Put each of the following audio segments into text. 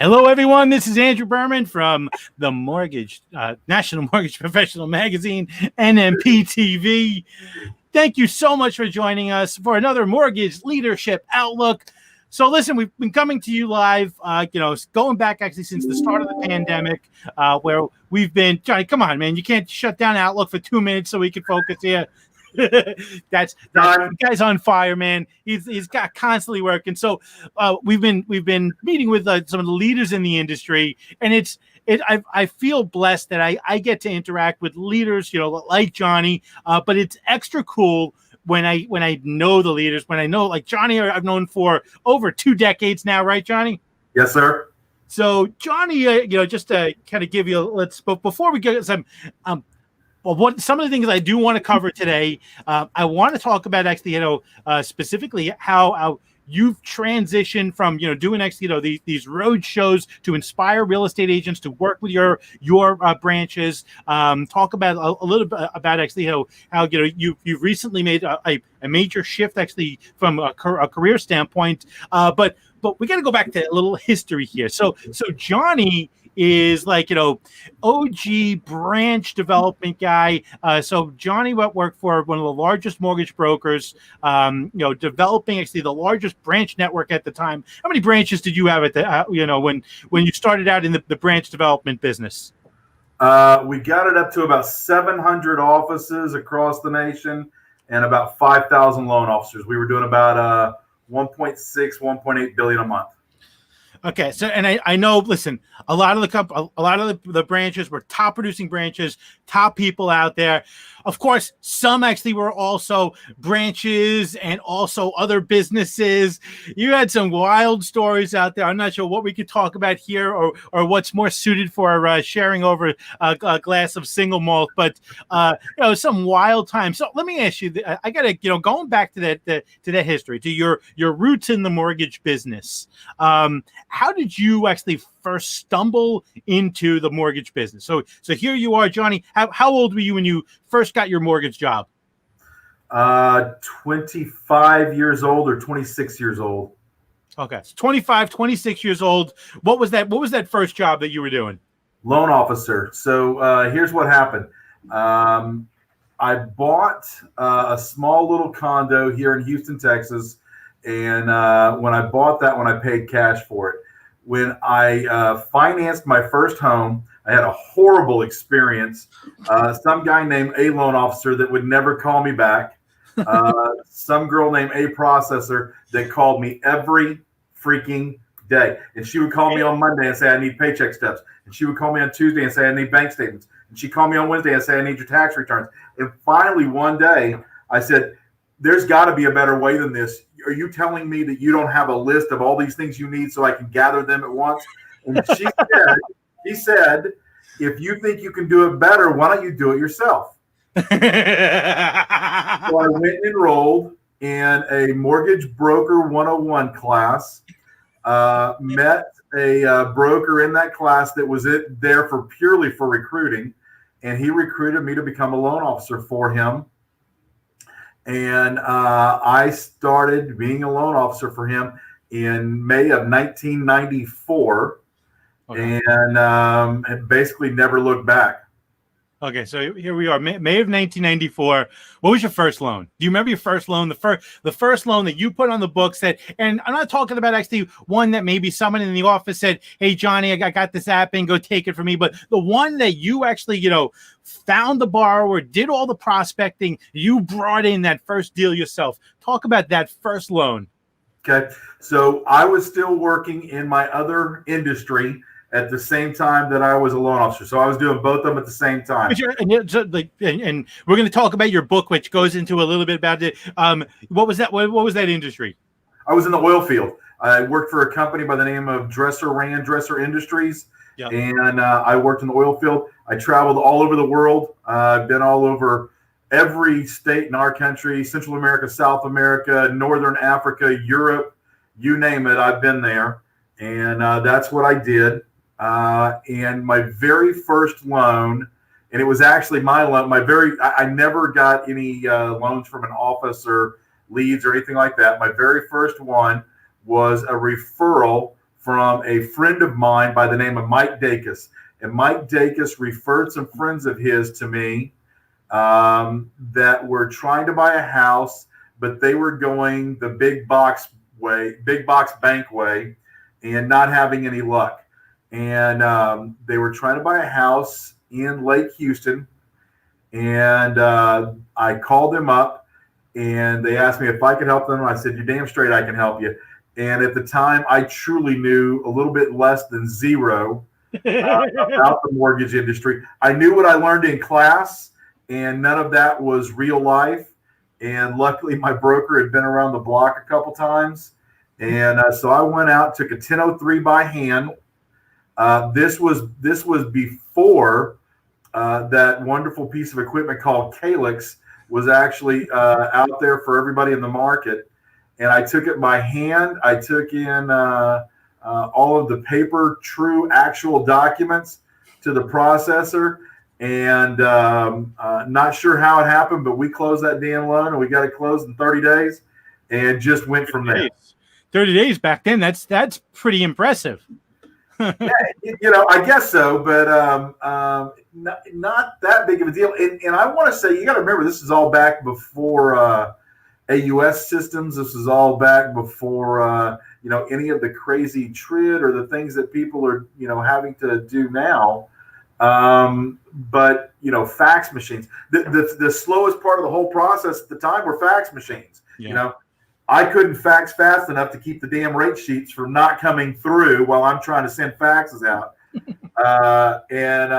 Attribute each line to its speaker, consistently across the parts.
Speaker 1: Hello, everyone. This is Andrew Berman from the National Mortgage Professional Magazine, NMP TV. Thank you so much for joining us for another Mortgage Leadership Outlook. So, listen, we've been coming to you live, going back actually since the start of the pandemic, where we've been. Johnny, come on, man. You can't shut down Outlook for 2 minutes so we can focus here. that's the guy's on fire, man. He's got constantly working. So we've been meeting with some of the leaders in the industry, and I feel blessed that I get to interact with leaders, like Johnny. But it's extra cool when I know the leaders, when I know like Johnny, I've known for over 2 decades now, right, Johnny?
Speaker 2: Yes, sir.
Speaker 1: So Johnny, just to kind of give you but before we get some. Well, some of the things I do want to cover today, I want to talk about actually, specifically how you've transitioned from, doing actually, these road shows to inspire real estate agents to work with your branches. Talk about a little bit about actually how you've recently made a major shift actually from a career standpoint. But we got to go back to a little history here. So Johnny is like, OG branch development guy. So Johnny worked for one of the largest mortgage brokers, developing actually the largest branch network at the time. How many branches did you have at the, when you started out in the branch development business?
Speaker 2: We got it up to about 700 offices across the nation and about 5,000 loan officers. We were doing about 1.6, 1.8 billion a month.
Speaker 1: Okay, so and I know. Listen, a lot of the branches were top producing branches, top people out there. Of course, some actually were also branches and also other businesses. You had some wild stories out there. I'm not sure what we could talk about here or what's more suited for sharing over a glass of single malt, but some wild times. So let me ask you, I got to, going back to that history, to your roots in the mortgage business. How did you actually first stumble into the mortgage business? So here you are, Johnny. How old were you when you first got your mortgage job?
Speaker 2: 25 years old or 26 years old.
Speaker 1: Okay, so 25, 26 years old. What was that first job that you were doing?
Speaker 2: Loan officer. So here's what happened. I bought a small little condo here in Houston, Texas. And when I bought that one, I paid cash for it. When I financed my first home, I had a horrible experience. Some guy named A loan officer that would never call me back. Some girl named A processor that called me every freaking day. And she would call me on Monday and say, I need paycheck stubs. And she would call me on Tuesday and say, I need bank statements. And she'd call me on Wednesday and say, I need your tax returns. And finally, one day, I said, there's got to be a better way than this. Are you telling me that you don't have a list of all these things you need so I can gather them at once? And she said, if you think you can do it better, why don't you do it yourself? So I went and enrolled in a Mortgage Broker 101 class, met a broker in that class that was there purely for recruiting, and he recruited me to become a loan officer for him. And I started being a loan officer for him in May of 1994, okay. And basically never looked back.
Speaker 1: Okay, so here we are, May of 1994. What was your first loan? Do you remember your first loan? The first loan that you put on the books and I'm not talking about actually one that maybe someone in the office said, hey, Johnny, I got this app and go take it for me. But the one that you actually, found the borrower, did all the prospecting, you brought in that first deal yourself. Talk about that first loan.
Speaker 2: Okay, so I was still working in my other industry at the same time that I was a loan officer. So I was doing both of them at the same time.
Speaker 1: And we're going to talk about your book, which goes into a little bit about it. What was that? What was that industry?
Speaker 2: I was in the oil field. I worked for a company by the name of Dresser Industries. Yep. And I worked in the oil field. I traveled all over the world. I've been all over every state in our country, Central America, South America, Northern Africa, Europe, you name it, I've been there. And that's what I did. And my very first loan, and it was actually my loan, I never got any loans from an office or leads or anything like that. My very first one was a referral from a friend of mine by the name of Mike Dacus. And Mike Dacus referred some friends of his to me that were trying to buy a house, but they were going the big box bank way, and not having any luck. And they were trying to buy a house in Lake Houston. And I called them up, and they asked me if I could help them. And I said, "You're damn straight I can help you." And at the time, I truly knew a little bit less than zero about the mortgage industry. I knew what I learned in class, and none of that was real life. And luckily, my broker had been around the block a couple times. And so I went out, took a 1003 by hand. This was before that wonderful piece of equipment called Calyx was actually out there for everybody in the market. And I took it by hand. I took in all of the paper, true, actual documents to the processor. And not sure how it happened, but we closed that damn loan, and we got it closed in 30 days and just went from there.
Speaker 1: 30 days back then, that's pretty impressive.
Speaker 2: Yeah, I guess so, but not that big of a deal. And I want to say, you got to remember, this is all back before AUS systems. This is all back before any of the crazy TRID or the things that people are having to do now. But fax machines. The slowest part of the whole process at the time were fax machines.
Speaker 1: Yeah.
Speaker 2: I couldn't fax fast enough to keep the damn rate sheets from not coming through while I'm trying to send faxes out. And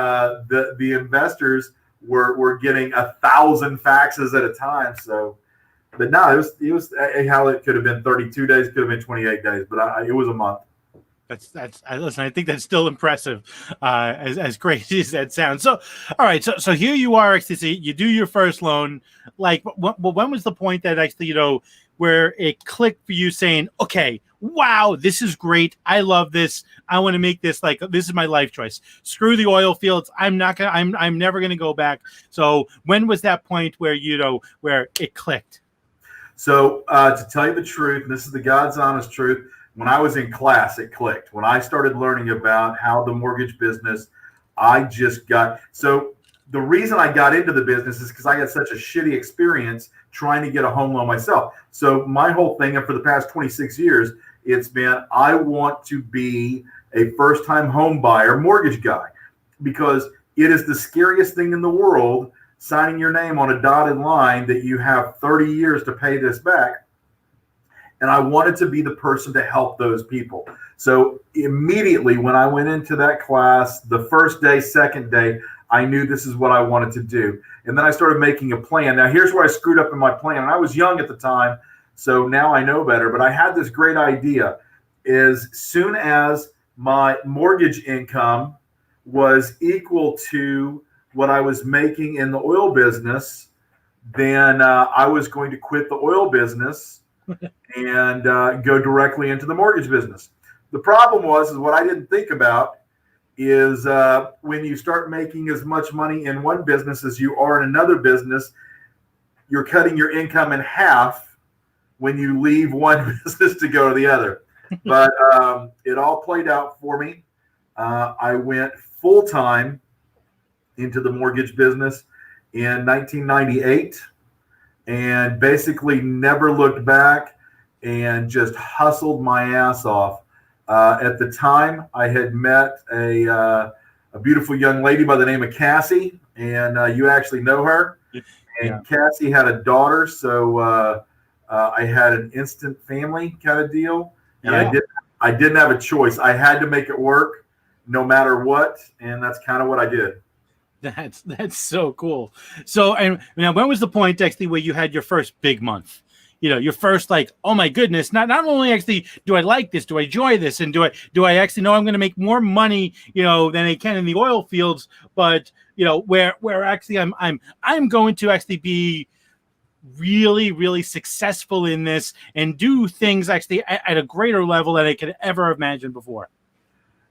Speaker 2: the investors were getting 1,000 faxes at a time. So, but no, it was how it could have been 32 days, could have been 28 days, but it was a month.
Speaker 1: Listen, I think that's still impressive, as crazy as that sounds. So, all right. So here you are, actually, you do your first loan. Like, when was the point that actually, where it clicked for you saying, okay, wow, this is great. I love this. I want to make this, like, this is my life choice. Screw the oil fields. I'm never going to go back. So when was that point where, where it clicked? So
Speaker 2: to tell you the truth, and this is the God's honest truth, when I was in class, it clicked. When I started learning about how the mortgage business, the reason I got into the business is because I had such a shitty experience trying to get a home loan myself. So my whole thing, and for the past 26 years, it's been, I want to be a first-time home buyer mortgage guy, because it is the scariest thing in the world, signing your name on a dotted line that you have 30 years to pay this back. And I wanted to be the person to help those people. So immediately when I went into that class, the first day, second day, I knew this is what I wanted to do. And then I started making a plan. Now, here's where I screwed up in my plan. And I was young at the time, so now I know better. But I had this great idea. As soon as my mortgage income was equal to what I was making in the oil business, then I was going to quit the oil business and go directly into the mortgage business. The problem is what I didn't think about is when you start making as much money in one business as you are in another business, you're cutting your income in half when you leave one business to go to the other. But it all played out for me. I went full-time into the mortgage business in 1998 and basically never looked back and just hustled my ass off. At the time, I had met a beautiful young lady by the name of Cassie, and you actually know her. And
Speaker 1: yeah.
Speaker 2: Cassie had a daughter, so I had an instant family kind of deal, and
Speaker 1: yeah.
Speaker 2: I didn't have a choice. I had to make it work, no matter what, and that's kind of what I did.
Speaker 1: That's so cool. So, and now, when was the point actually where you had your first big month? Your first, like, oh my goodness, not only actually do I like this, do I enjoy this, and do I actually know I'm going to make more money, than I can in the oil fields, but where actually I'm going to actually be really, really successful in this and do things actually at a greater level than I could ever imagine before.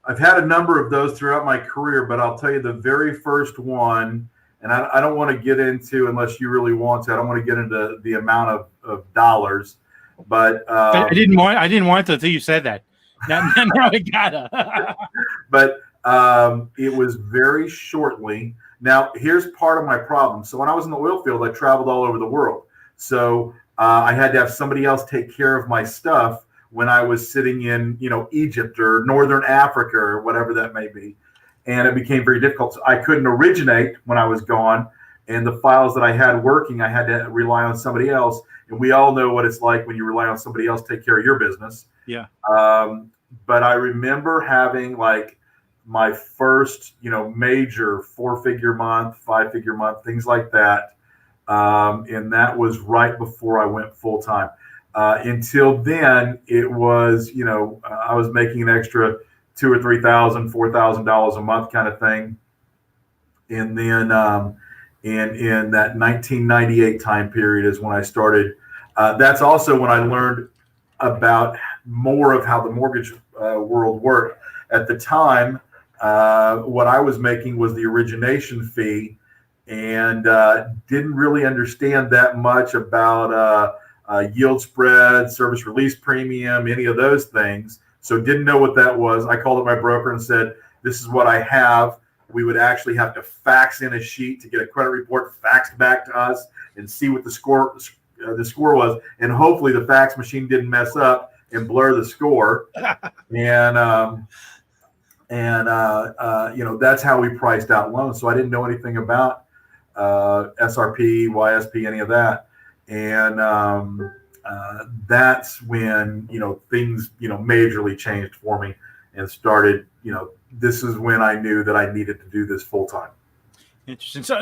Speaker 2: I've had a number of those throughout my career, but I'll tell you the very first one, and I don't want to get into, unless you really want to, I don't want to get into the amount of dollars, but
Speaker 1: I didn't want to until you said that. Now we gotta.
Speaker 2: But it was very shortly. Now, here's part of my problem. So when I was in the oil field, I traveled all over the world. So I had to have somebody else take care of my stuff when I was sitting in, Egypt or Northern Africa or whatever that may be. And it became very difficult. So I couldn't originate when I was gone. And the files that I had working, I had to rely on somebody else. And we all know what it's like when you rely on somebody else to take care of your business.
Speaker 1: Yeah.
Speaker 2: But I remember having like my first, major 4-figure month, 5-figure month, things like that. And that was right before I went full time. Until then, it was, I was making an extra $2,000 or $3,000, $4,000 a month kind of thing. And then in that 1998 time period is when I started. That's also when I learned about more of how the mortgage world worked. At the time, what I was making was the origination fee, and didn't really understand that much about yield spread, service release premium, any of those things. So didn't know what that was. I called up my broker and said, this is what I have. We would actually have to fax in a sheet to get a credit report faxed back to us and see what the score was. And hopefully the fax machine didn't mess up and blur the score. And that's how we priced out loans. So I didn't know anything about SRP, YSP, any of that. And that's when, things, majorly changed for me and started, this is when I knew that I needed to do this full time.
Speaker 1: Interesting. So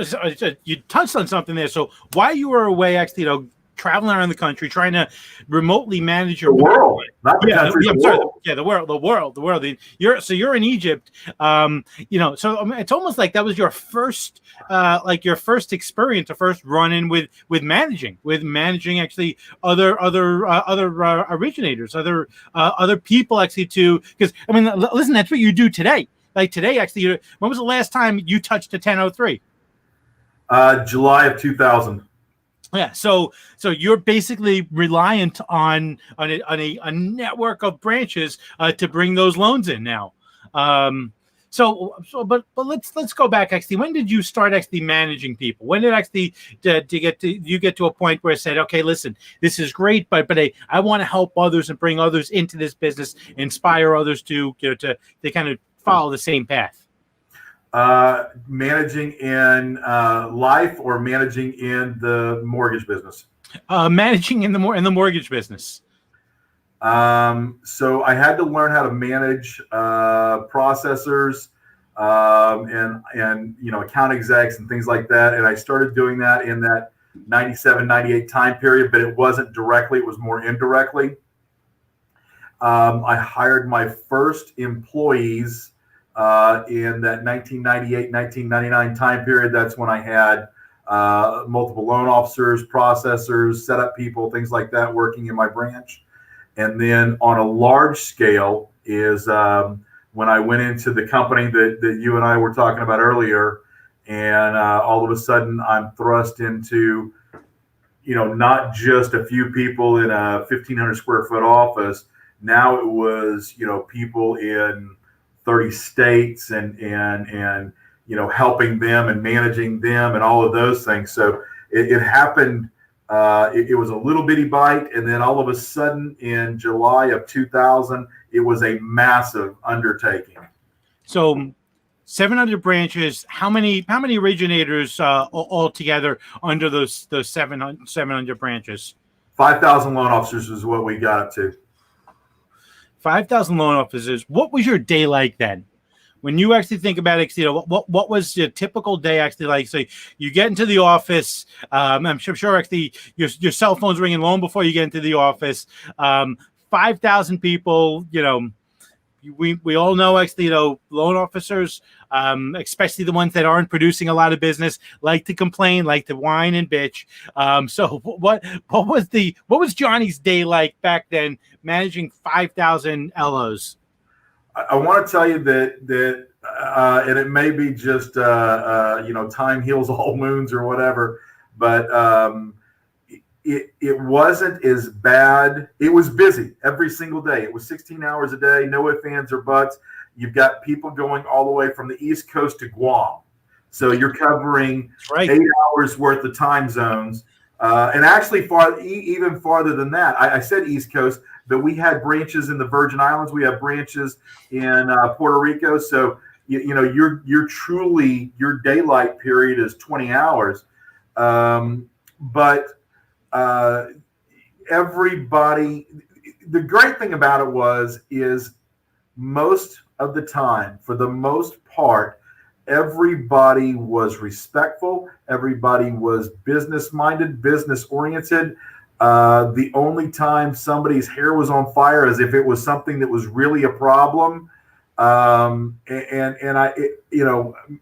Speaker 1: you touched on something there. So while you were away, actually, traveling around the country, trying to remotely manage your
Speaker 2: world, not the country.
Speaker 1: The world. You're in Egypt. So it's almost like that was your first, experience, the first run-in with managing actually other originators, other people actually too. Because listen, that's what you do today. Like today, actually, when was the last time you touched a 1003?
Speaker 2: July of 2000.
Speaker 1: Yeah, so you're basically reliant on a network of branches to bring those loans in now. But let's go back. Actually, when did you start actually managing people? When did actually you get to a point where I said, okay, listen, this is great, but I want to help others and bring others into this business, inspire others to to kind of follow the same path.
Speaker 2: Managing in life or managing in the mortgage business?
Speaker 1: Managing in the mortgage business.
Speaker 2: So I had to learn how to manage processors and account execs and things like that. And I started doing that in that 97, 98 time period, but it wasn't directly, it was more indirectly. I hired my first employees in that 1998, 1999 time period. That's when I had multiple loan officers, processors, setup people, things like that working in my branch. And then on a large scale is when I went into the company that you and I were talking about earlier, and all of a sudden I'm thrust into, not just a few people in a 1,500 square foot office. Now it was, people in 30 states and helping them and managing them and all of those things. So it happened. It was a little bitty bite, and then all of a sudden in July of 2000, it was a massive undertaking.
Speaker 1: So 700 branches. How many originators altogether under those 700 branches?
Speaker 2: 5,000 loan officers is what we got up to.
Speaker 1: 5,000 loan officers. What was your day like then? When you actually think about it, what was your typical day actually like? So you get into the office. I'm sure actually your cell phone's ringing long before you get into the office. 5,000 people. We all know actually loan officers, especially the ones that aren't producing a lot of business, like to complain, like to whine and bitch. So what was Johnny's day like back then, managing 5,000 LOs?
Speaker 2: I want to tell you that and it may be just time heals all wounds or whatever, but it wasn't as bad. It was busy every single day. It was 16 hours a day, no ifs, ands, or buts. You've got people going all the way from the East Coast to Guam. So you're covering 8 hours worth of time zones. And actually even farther than that. I said East Coast, but we had branches in the Virgin Islands. We have branches in Puerto Rico. So, you're truly, your daylight period is 20 hours. But everybody, the great thing about it is most of the time, for the most part, everybody was respectful. Everybody was business-minded, business-oriented. The only time somebody's hair was on fire is if it was something that was really a problem.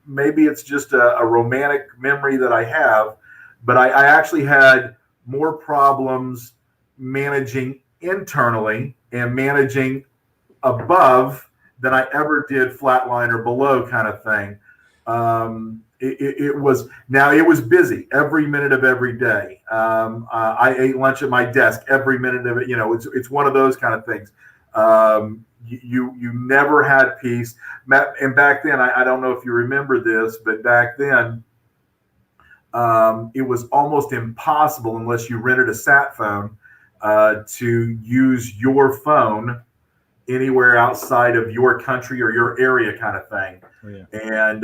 Speaker 2: Maybe it's just a romantic memory that I have, but I actually had more problems managing internally and managing above than I ever did flatline or below kind of thing. It was busy every minute of every day. I ate lunch at my desk every minute of it. It's one of those kind of things. You never had peace. And back then, I don't know if you remember this, but back then, it was almost impossible unless you rented a sat phone to use your phone anywhere outside of your country or your area kind of thing. Oh, yeah. And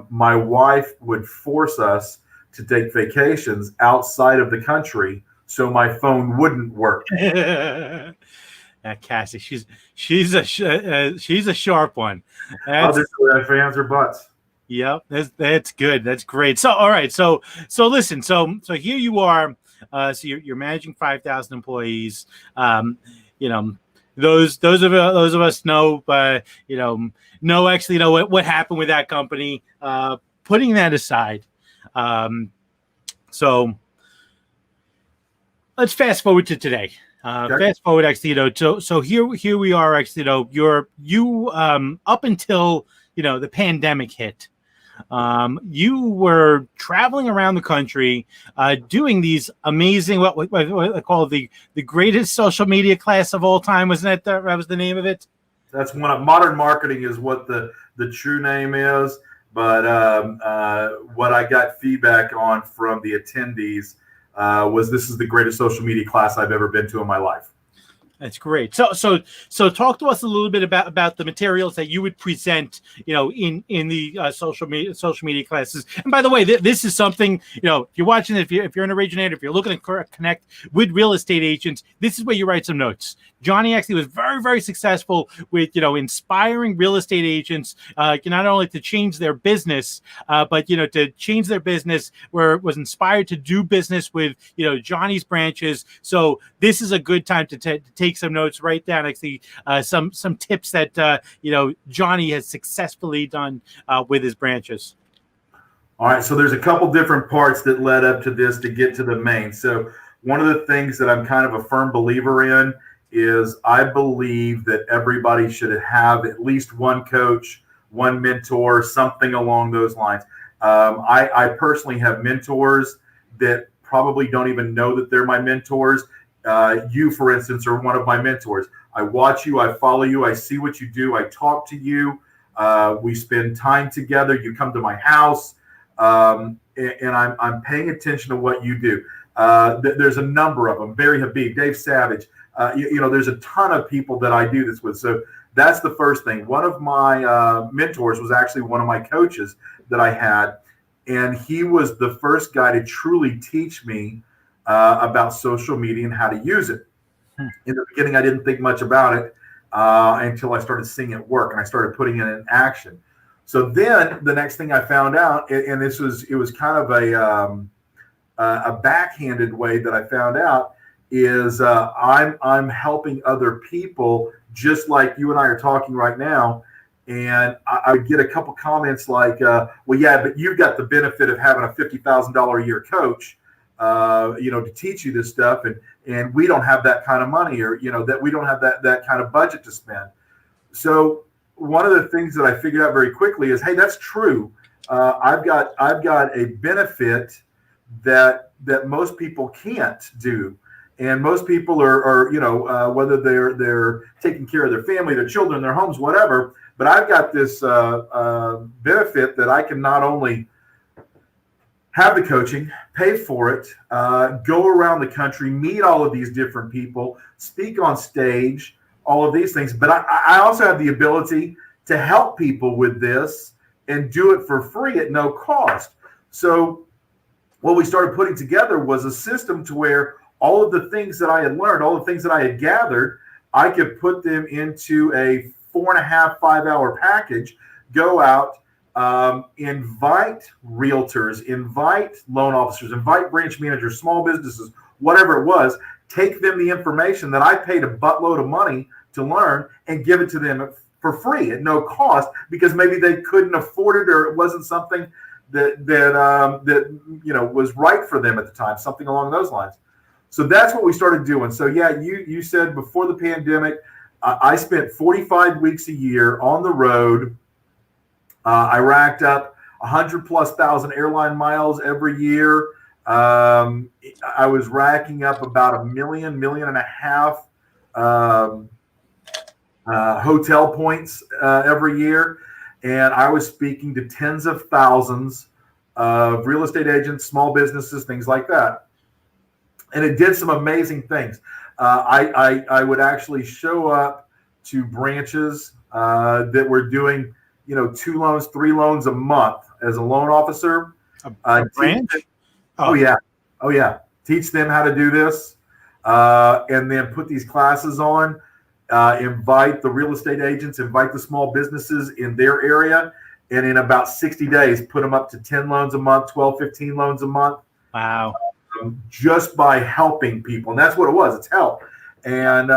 Speaker 2: my wife would force us to take vacations outside of the country so my phone wouldn't work.
Speaker 1: Cassie, she's a sharp one.
Speaker 2: Other fans or butts.
Speaker 1: Yep, that's good. That's great. So, all right. So listen. So here you are. So you're managing 5,000 employees. Those of us know. Actually know what happened with that company. Putting that aside. So let's fast forward to today. Fast forward, actually, so here we are, actually, you up until the pandemic hit. You were traveling around the country, doing these amazing what I call the greatest social media class of all time. Wasn't that was the name of it?
Speaker 2: That's modern marketing is what the true name is. But what I got feedback on from the attendees was this is the greatest social media class I've ever been to in my life.
Speaker 1: That's great. So talk to us a little bit about the materials that you would present, in the social media classes. And by the way, this is something, if you're watching, if you're an originator, if you're looking to connect with real estate agents, this is where you write some notes. Johnny actually was very, very successful with, inspiring real estate agents, not only to change their business, but, to change their business where it was inspired to do business with, Johnny's branches. So this is a good time to take some notes, write down actually some tips that, Johnny has successfully done with his branches.
Speaker 2: All right. So there's a couple different parts that led up to this to get to the main. So one of the things that I'm kind of a firm believer in is I believe that everybody should have at least one coach, one mentor, something along those lines. I personally have mentors that probably don't even know that they're my mentors. You, for instance, are one of my mentors. I watch you, I follow you, I see what you do, I talk to you. We spend time together. You come to my house, and I'm paying attention to what you do. There's a number of them. Barry Habib, Dave Savage. There's a ton of people that I do this with. So that's the first thing. One of my mentors was actually one of my coaches that I had, and he was the first guy to truly teach me about social media and how to use it. In the beginning, I didn't think much about it until I started seeing it work and I started putting it in action. So then the next thing I found out, and it was kind of a backhanded way that I found out, is I'm helping other people just like you and I are talking right now. And I would get a couple comments like, well, yeah, but you've got the benefit of having a $50,000 a year coach, to teach you this stuff. And we don't have that kind of money, or, that we don't have that kind of budget to spend. So one of the things that I figured out very quickly is, hey, that's true. I've got a benefit that most people can't do. And most people are whether they're taking care of their family, their children, their homes, whatever. But I've got this benefit that I can not only have the coaching, pay for it, go around the country, meet all of these different people, speak on stage, all of these things. But I also have the ability to help people with this and do it for free at no cost. So what we started putting together was a system to where all of the things that I had learned, all the things that I had gathered, I could put them into a 4.5, 5 hour package, go out, invite realtors, invite loan officers, invite branch managers, small businesses, whatever it was, take them the information that I paid a buttload of money to learn and give it to them for free at no cost, because maybe they couldn't afford it or it wasn't something that was right for them at the time, something along those lines. So that's what we started doing. So yeah, you said before the pandemic, I spent 45 weeks a year on the road. I racked up 100,000+ airline miles every year. I was racking up about $1 million, $1.5 million hotel points every year. And I was speaking to tens of thousands of real estate agents, small businesses, things like that. And it did some amazing things. I would actually show up to branches that were doing, 2 loans, 3 loans a month as a loan officer.
Speaker 1: A branch?
Speaker 2: Oh yeah. Teach them how to do this, and then put these classes on. Invite the real estate agents, invite the small businesses in their area, and in about 60 days, put them up to 10 loans a month, 12, 15 loans a month.
Speaker 1: Wow.
Speaker 2: Just by helping people. And that's what it was. It's help. And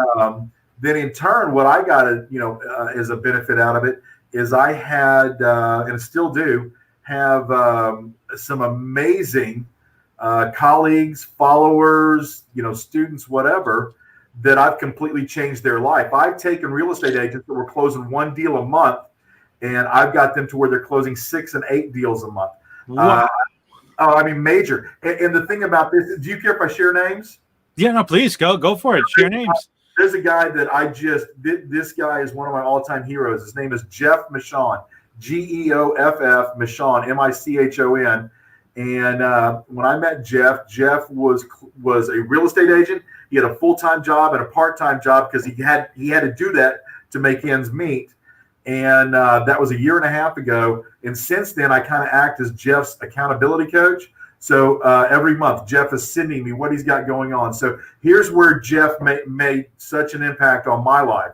Speaker 2: then in turn, what I got, as a benefit out of it is I had, and still do, have some amazing colleagues, followers, students, whatever, that I've completely changed their life. I've taken real estate agents that were closing 1 deal a month, and I've got them to where they're closing 6 and 8 deals a month.
Speaker 1: Wow.
Speaker 2: Major. And the thing about this, do you care if I share names?
Speaker 1: Yeah, no, please go for it. Share names.
Speaker 2: There's a guy that this guy is one of my all-time heroes. His name is Jeff Michon, Geoff Michon, Michon. And when I met Jeff was a real estate agent. He had a full-time job and a part-time job because he had to do that to make ends meet. And that was 1.5 years ago. And since then, I kind of act as Jeff's accountability coach. So every month, Jeff is sending me what he's got going on. So here's where Jeff made such an impact on my life.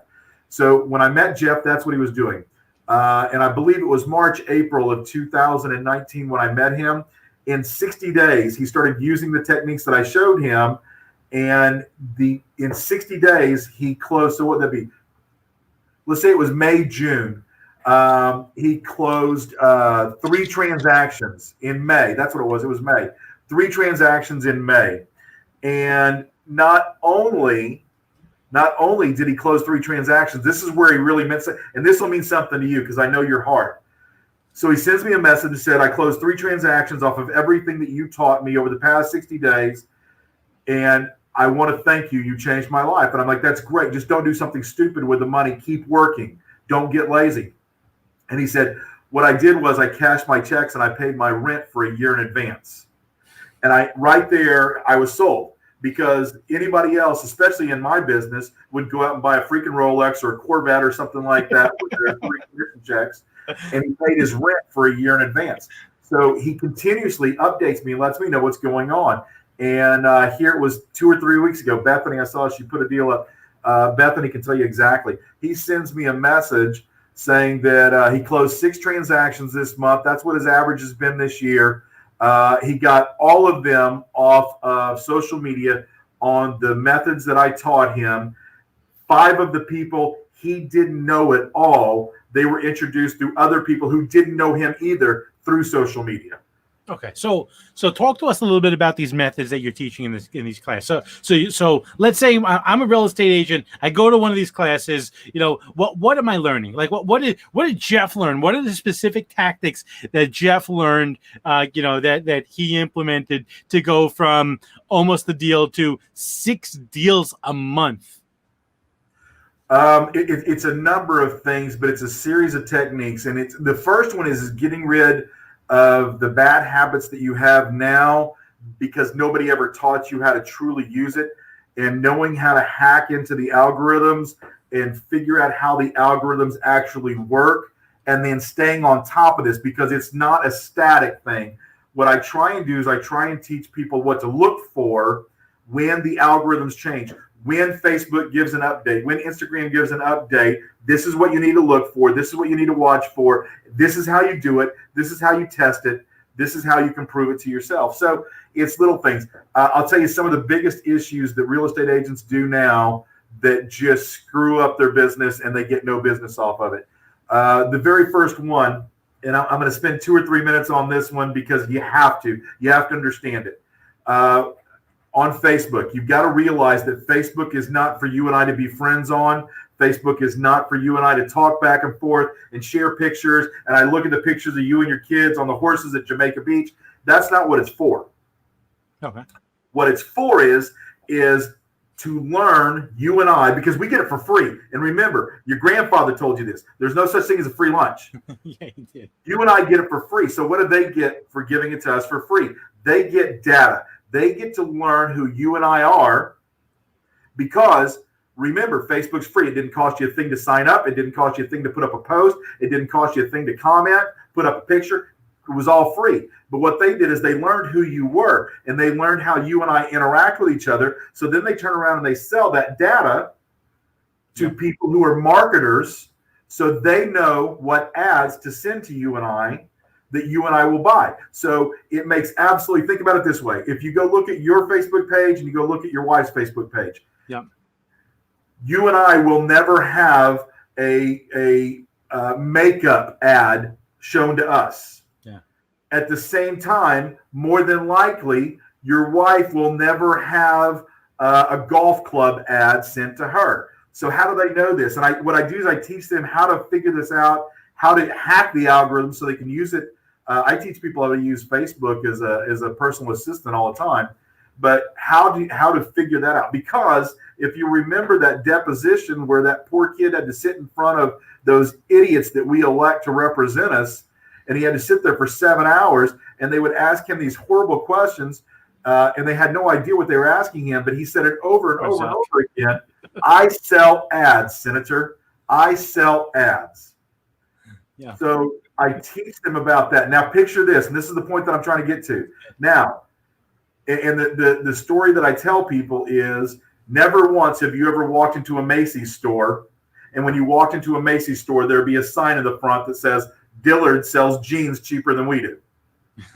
Speaker 2: So when I met Jeff, that's what he was doing. And I believe it was March, April of 2019 when I met him. In 60 days, he started using the techniques that I showed him. And in 60 days, he closed. So what would that be? Let's say it was May, June. He closed 3 transactions in May. That's what it was. It was May. 3 transactions in May. And not only did he close 3 transactions, this is where he really meant something. And this will mean something to you because I know your heart. So he sends me a message and said, I closed 3 transactions off of everything that you taught me over the past 60 days. And I want to thank you. You changed my life. And I'm like, that's great. Just don't do something stupid with the money. Keep working. Don't get lazy. And he said, what I did was I cashed my checks and I paid my rent for 1 year in advance. And I was sold, because anybody else, especially in my business, would go out and buy a freaking Rolex or a Corvette or something like that with their 3 commission checks. And he paid his rent for 1 year in advance. So he continuously updates me and lets me know what's going on. And here it was 2 or 3 weeks ago. Bethany, I saw she put a deal up. Bethany can tell you exactly. He sends me a message saying that he closed 6 transactions this month. That's what his average has been this year. He got all of them off of social media on the methods that I taught him. 5 of the people he didn't know at all. They were introduced through other people who didn't know him either through social media.
Speaker 1: Okay, so talk to us a little bit about these methods that you're teaching in these classes. So let's say I'm a real estate agent. I go to one of these classes. What am I learning? Like what did Jeff learn? What are the specific tactics that Jeff learned? That he implemented to go from almost the deal to 6 deals a month.
Speaker 2: It's a number of things, but it's a series of techniques, and it's the first one is getting rid of the bad habits that you have now because nobody ever taught you how to truly use it, and knowing how to hack into the algorithms and figure out how the algorithms actually work, and then staying on top of this because it's not a static thing. What I try and do is I try and teach people what to look for when the algorithms change. When Facebook gives an update, when Instagram gives an update, this is what you need to look for. This is what you need to watch for. This is how you do it. This is how you test it. This is how you can prove it to yourself. So it's little things. I'll tell you some of the biggest issues that real estate agents do now that just screw up their business and they get no business off of it. The very first one, and I'm going to spend 2 or 3 minutes on this one because you have to understand it. On Facebook, you've got to realize that Facebook is not for you and I to be friends on. Facebook is not for you and I to talk back and forth and share pictures. And I look at the pictures of you and your kids on the horses at Jamaica Beach. That's not what it's for.
Speaker 1: Okay.
Speaker 2: What it's for is to learn, you and I, because we get it for free. And remember, your grandfather told you this. There's no such thing as a free lunch.
Speaker 1: Yeah, he did.
Speaker 2: You and I get it for free. So what do they get for giving it to us for free? They get data. They get to learn who you and I are because, remember, Facebook's free. It didn't cost you a thing to sign up. It didn't cost you a thing to put up a post. It didn't cost you a thing to comment, put up a picture. It was all free. But what they did is they learned who you were, and they learned how you and I interact with each other. So then they turn around and they sell that data to people who are marketers so they know what ads to send to you and I that you and I will buy. So it makes absolutely, think about it this way. If you go look at your Facebook page and you go look at your wife's Facebook page, you and I will never have a makeup ad shown to us. Yeah. At the same time, more than likely, your wife will never have a golf club ad sent to her. So how do they know this? And what I do is I teach them how to figure this out, how to hack the algorithm so they can use it. I teach people how to use Facebook as a personal assistant all the time, but how to figure that out? Because if you remember that deposition where that poor kid had to sit in front of those idiots that we elect to represent us, and he had to sit there for 7 hours, and they would ask him these horrible questions, and they had no idea what they were asking him, but he said it over and over and over again. I sell ads, Senator. I sell ads. Yeah. So I teach them about that. Now, picture this, and this is the point that I'm trying to get to. Now, and the story that I tell people is never once have you ever walked into a Macy's store, and when you walked into a Macy's store, there'd be a sign in the front that says, Dillard sells jeans cheaper than we do.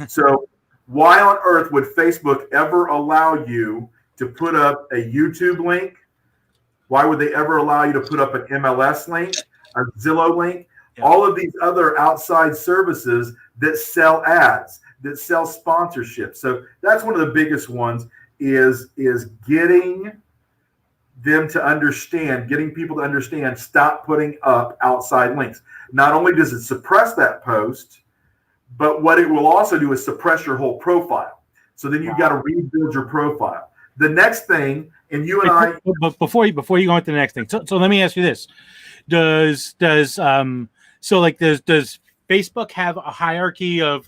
Speaker 2: So why on earth would Facebook ever allow you to put up a YouTube link? Why would they ever allow you to put up an MLS link, a Zillow link? Yeah. All of these other outside services that sell ads, that sell sponsorship. So that's one of the biggest ones is getting them to understand, getting people to understand, stop putting up outside links. Not only does it suppress that post, but what it will also do is suppress your whole profile. So then you've got to rebuild your profile. The next thing, and you and I.
Speaker 1: But before you go into the next thing, so let me ask you this: Does Facebook have a hierarchy of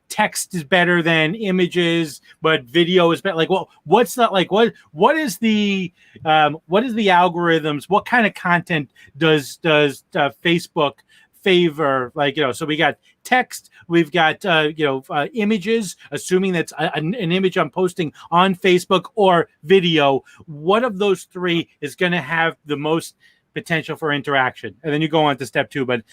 Speaker 1: text is better than images, but video is better? Like, well, what's that? Like, what is the algorithms? What kind of content does Facebook favor? So we got text, we've got images, assuming that's an image I'm posting on Facebook, or video. What of those three is going to have the most potential for interaction? And then you go on to step 2, but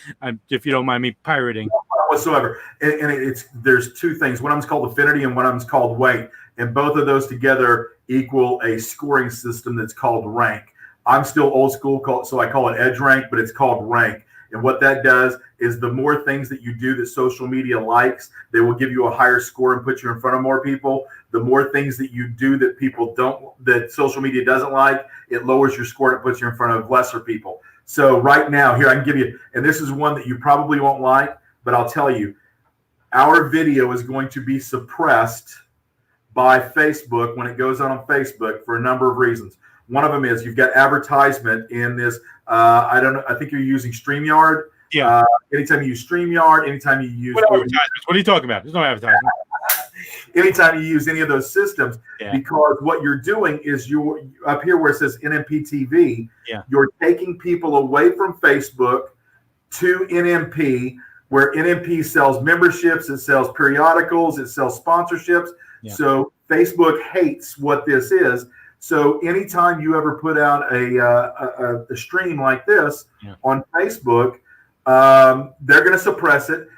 Speaker 1: if you don't mind me pirating.
Speaker 2: Whatsoever. And there's 2 things. One of them's called affinity and one of them's called weight. And both of those together equal a scoring system that's called rank. I'm still old school, so I call it edge rank, but it's called rank. And what that does is the more things that you do that social media likes, they will give you a higher score and put you in front of more people. The more things that you do that people don't, that social media doesn't like, it lowers your score and it puts you in front of lesser people. So right now, here I can give you, and this is one that you probably won't like, but I'll tell you, our video is going to be suppressed by Facebook when it goes out on Facebook for a number of reasons. One of them is you've got advertisement in this. I don't know. I think you're using StreamYard.
Speaker 1: Yeah.
Speaker 2: Anytime you use StreamYard, anytime you use.
Speaker 1: What advertisements? What are you talking about? There's no advertisement.
Speaker 2: Anytime you use any of those systems,
Speaker 1: Yeah.
Speaker 2: because what you're doing is you're up here where it says NMP TV,
Speaker 1: Yeah.
Speaker 2: you're taking people away from Facebook to NMP, where NMP sells memberships, it sells periodicals, it sells sponsorships.
Speaker 1: Yeah.
Speaker 2: So Facebook hates what this is. So anytime you ever put out a stream like this on Facebook, they're going to suppress it.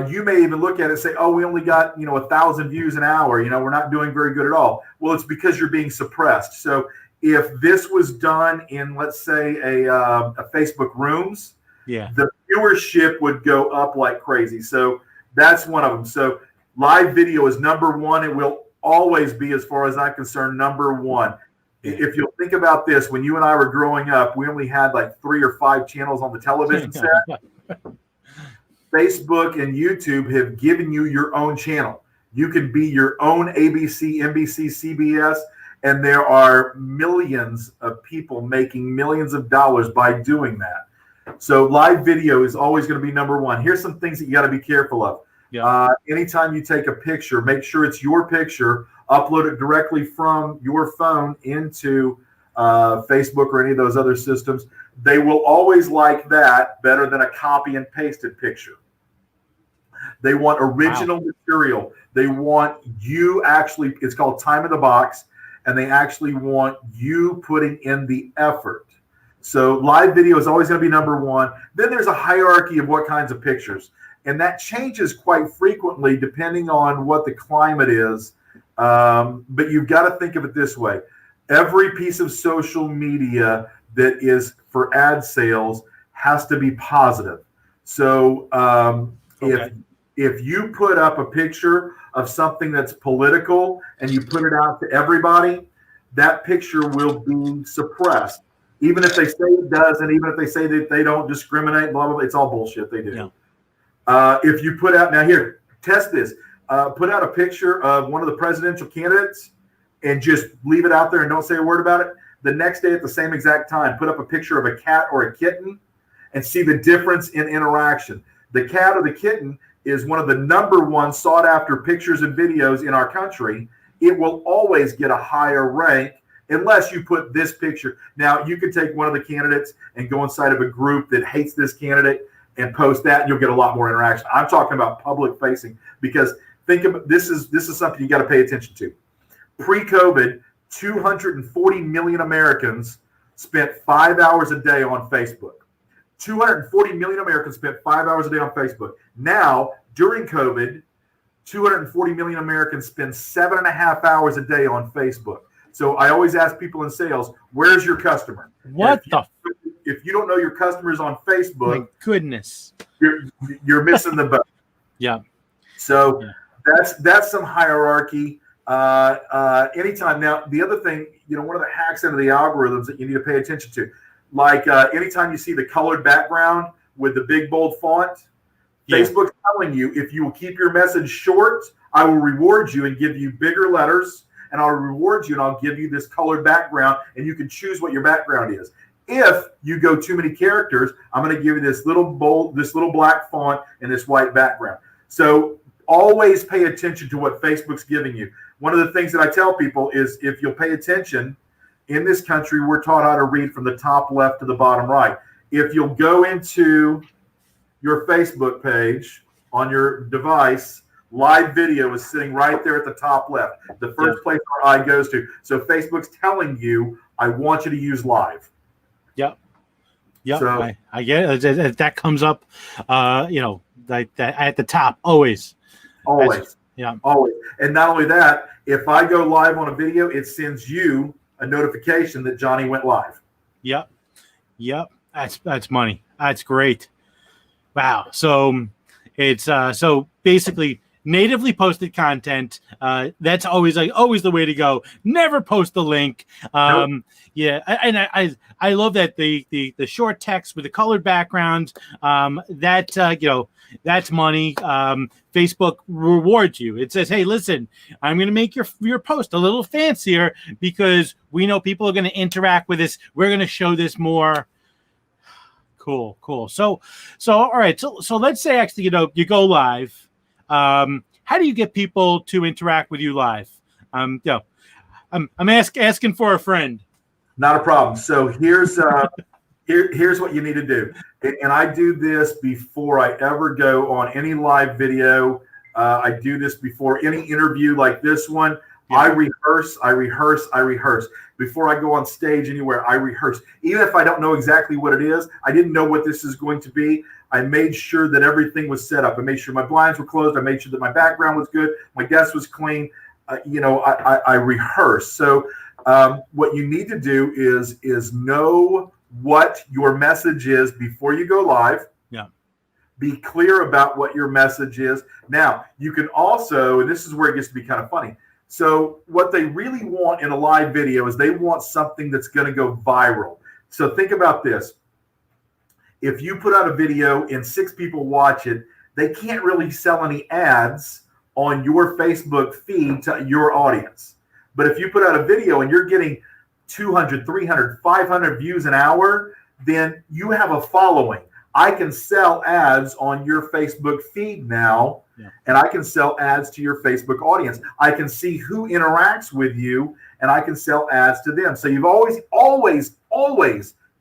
Speaker 2: You may even look at it and say, oh, we only got, 1,000 views an hour. We're not doing very good at all. Well, it's because you're being suppressed. So if this was done in, let's say, a Facebook Rooms, the viewership would go up like crazy. So that's one of them. So live video is number one. It will always be, as far as I'm concerned, number one. If you'll think about this, when you and I were growing up, we only had like 3 or 5 channels on the television set. Facebook and YouTube have given you your own channel. You can be your own ABC, NBC, CBS, and there are millions of people making millions of dollars by doing that. So live video is always going to be number one. Here's some things that you got to be careful of. Anytime you take a picture, make sure it's your picture. Upload it directly from your phone into Facebook or any of those other systems. They will always like that better than a copy and pasted picture. They want original material. They want you actually, it's called time in the box, and they actually want you putting in the effort. So live video is always going to be number one. Then there's a hierarchy of what kinds of pictures. And that changes quite frequently depending on what the climate is. But you've got to think of it this way. Every piece of social media that is for ad sales has to be positive. So if you put up a picture of something that's political and you put it out to everybody, that picture will be suppressed. Even if they say it does, and even if they say that they don't discriminate, blah, blah, blah, it's all bullshit they do. If you put out, now here, test this. Put out a picture of one of the presidential candidates and just leave it out there and don't say a word about it. The next day at the same exact time, put up a picture of a cat or a kitten and see the difference in interaction. The cat or the kitten is one of the number one sought after pictures and videos in our country. It will always get a higher rank unless you put this picture. Now, you could take one of the candidates and go inside of a group that hates this candidate and post that, and you'll get a lot more interaction. I'm talking about public facing, because think about this is something you got to pay attention to. Pre-COVID, 240 million Americans spent 5 hours a day on Facebook. 240 million Americans spent 5 hours a day on Facebook. Now, during COVID, 240 million Americans spend 7.5 hours a day on Facebook. So I always ask people in sales, where's your customer? If you don't know your customers on Facebook,
Speaker 1: my goodness,
Speaker 2: you're missing the boat. So that's some hierarchy. Anytime. Now, the other thing, one of the hacks into the algorithms that you need to pay attention to, like anytime you see the colored background with the big bold font, Facebook's telling you, if you will keep your message short, I will reward you and give you bigger letters, and I'll reward you and I'll give you this colored background, and you can choose what your background is. If you go too many characters, I'm going to give you this little bold, this little black font and this white background. So always pay attention to what Facebook's giving you. One of the things that I tell people is, if you'll pay attention, in this country, we're taught how to read from the top left to the bottom right. If you'll go into your Facebook page on your device, live video is sitting right there at the top left, the first place our eye goes to. So Facebook's telling you, I want you to use live. So,
Speaker 1: I get it. That comes up, like that at the top, always.
Speaker 2: Always. And not only that, if I go live on a video, it sends you a notification that Johnny went live.
Speaker 1: That's money. That's great. Wow. So it's so basically natively posted content. That's always the way to go. Never post the link.
Speaker 2: Nope.
Speaker 1: Yeah, I love that the short text with the colored background. That's money. Facebook rewards you. It says, hey, listen, I'm going to make your post a little fancier because we know people are going to interact with this. We're going to show this more. Cool. So all right. So let's say actually, you go live. How do you get people to interact with you live? I'm asking for a friend.
Speaker 2: Not a problem. So here's what you need to do. And I do this before I ever go on any live video. I do this before any interview like this one. Yeah. I rehearse. Before I go on stage anywhere, I rehearse. Even if I don't know exactly what it is, I didn't know what this is going to be. I made sure that everything was set up. I made sure my blinds were closed. I made sure that my background was good. My desk was clean. I rehearse. So what you need to do is know what your message is before you go live.
Speaker 1: Yeah.
Speaker 2: Be clear about what your message is. Now, you can also, and this is where it gets to be kind of funny. So what they really want in a live video is they want something that's going to go viral. So think about this. If you put out a video and 6 people watch it, they can't really sell any ads on your Facebook feed to your audience. But if you put out a video and you're getting 200, 300, 500 views an hour, then you have a following. I can sell ads on your Facebook feed now, and I can sell ads to your Facebook audience. I can see who interacts with you, and I can sell ads to them. So you've always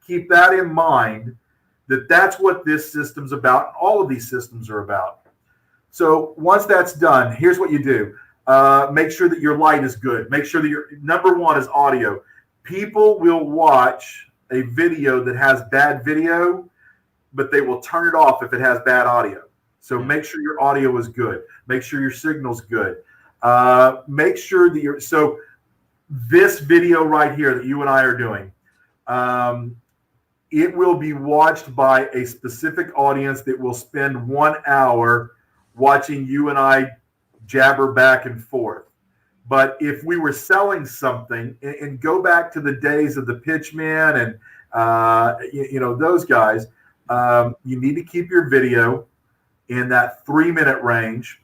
Speaker 2: keep that in mind, that that's what this system's about. All of these systems are about. So once that's done, here's what you do. Make sure that your light is good. Make sure that your number one is audio. People will watch a video that has bad video, but they will turn it off if it has bad audio. So make sure your audio is good. Make sure your signal's good. Make sure that so this video right here that you and I are doing, it will be watched by a specific audience that will spend 1 hour watching you and I jabber back and forth. But if we were selling something, and go back to the days of the pitchman and those guys, you need to keep your video in that 3-minute range.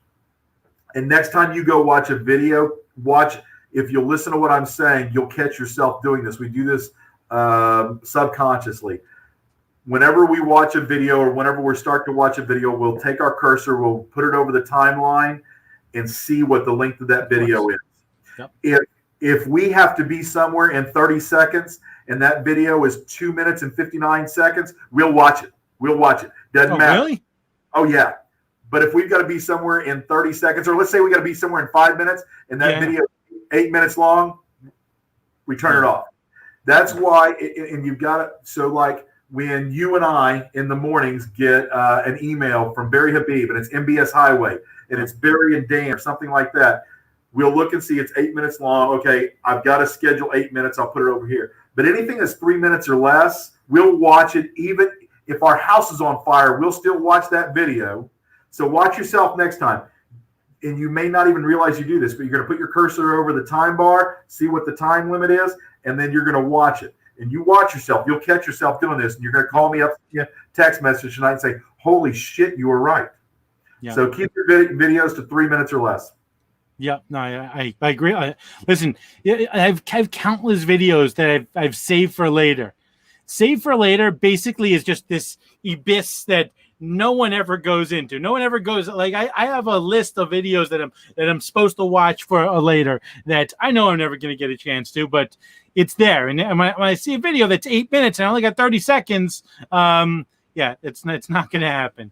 Speaker 2: And next time you go watch a video, if you'll listen to what I'm saying, you'll catch yourself doing this. We do this subconsciously. Whenever we watch a video or whenever we're starting to watch a video, we'll take our cursor, we'll put it over the timeline and see what the length of that video is. Yep. If we have to be somewhere in 30 seconds and that video is 2 minutes and 59 seconds, we'll watch it. Doesn't matter.
Speaker 1: Really?
Speaker 2: Oh, yeah. But if we've got to be somewhere in 30 seconds, or let's say we got to be somewhere in 5 minutes and that video is 8 minutes long, we turn it off. That's why, and you've got to, so like when you and I in the mornings get an email from Barry Habib and it's MBS Highway and it's Barry and Dan or something like that, we'll look and see it's 8 minutes long. Okay, I've got to schedule 8 minutes. I'll put it over here. But anything that's 3 minutes or less, we'll watch it. Even if our house is on fire, we'll still watch that video. So watch yourself next time. And you may not even realize you do this, but you're going to put your cursor over the time bar, see what the time limit is, and then you're going to watch it. And you watch yourself. You'll catch yourself doing this, and you're going to call me up, text message tonight and say, holy shit, you were right. Yeah. So keep your videos to 3 minutes or less.
Speaker 1: Yeah, no, I agree. Listen, I have countless videos that I've saved for later. Save for later basically is just this abyss that no one ever goes into. No one ever goes, like, I have a list of videos that I'm supposed to watch for a later that I know I'm never going to get a chance to, but it's there. And when I see a video that's 8 minutes and I only got 30 seconds, it's not going to happen.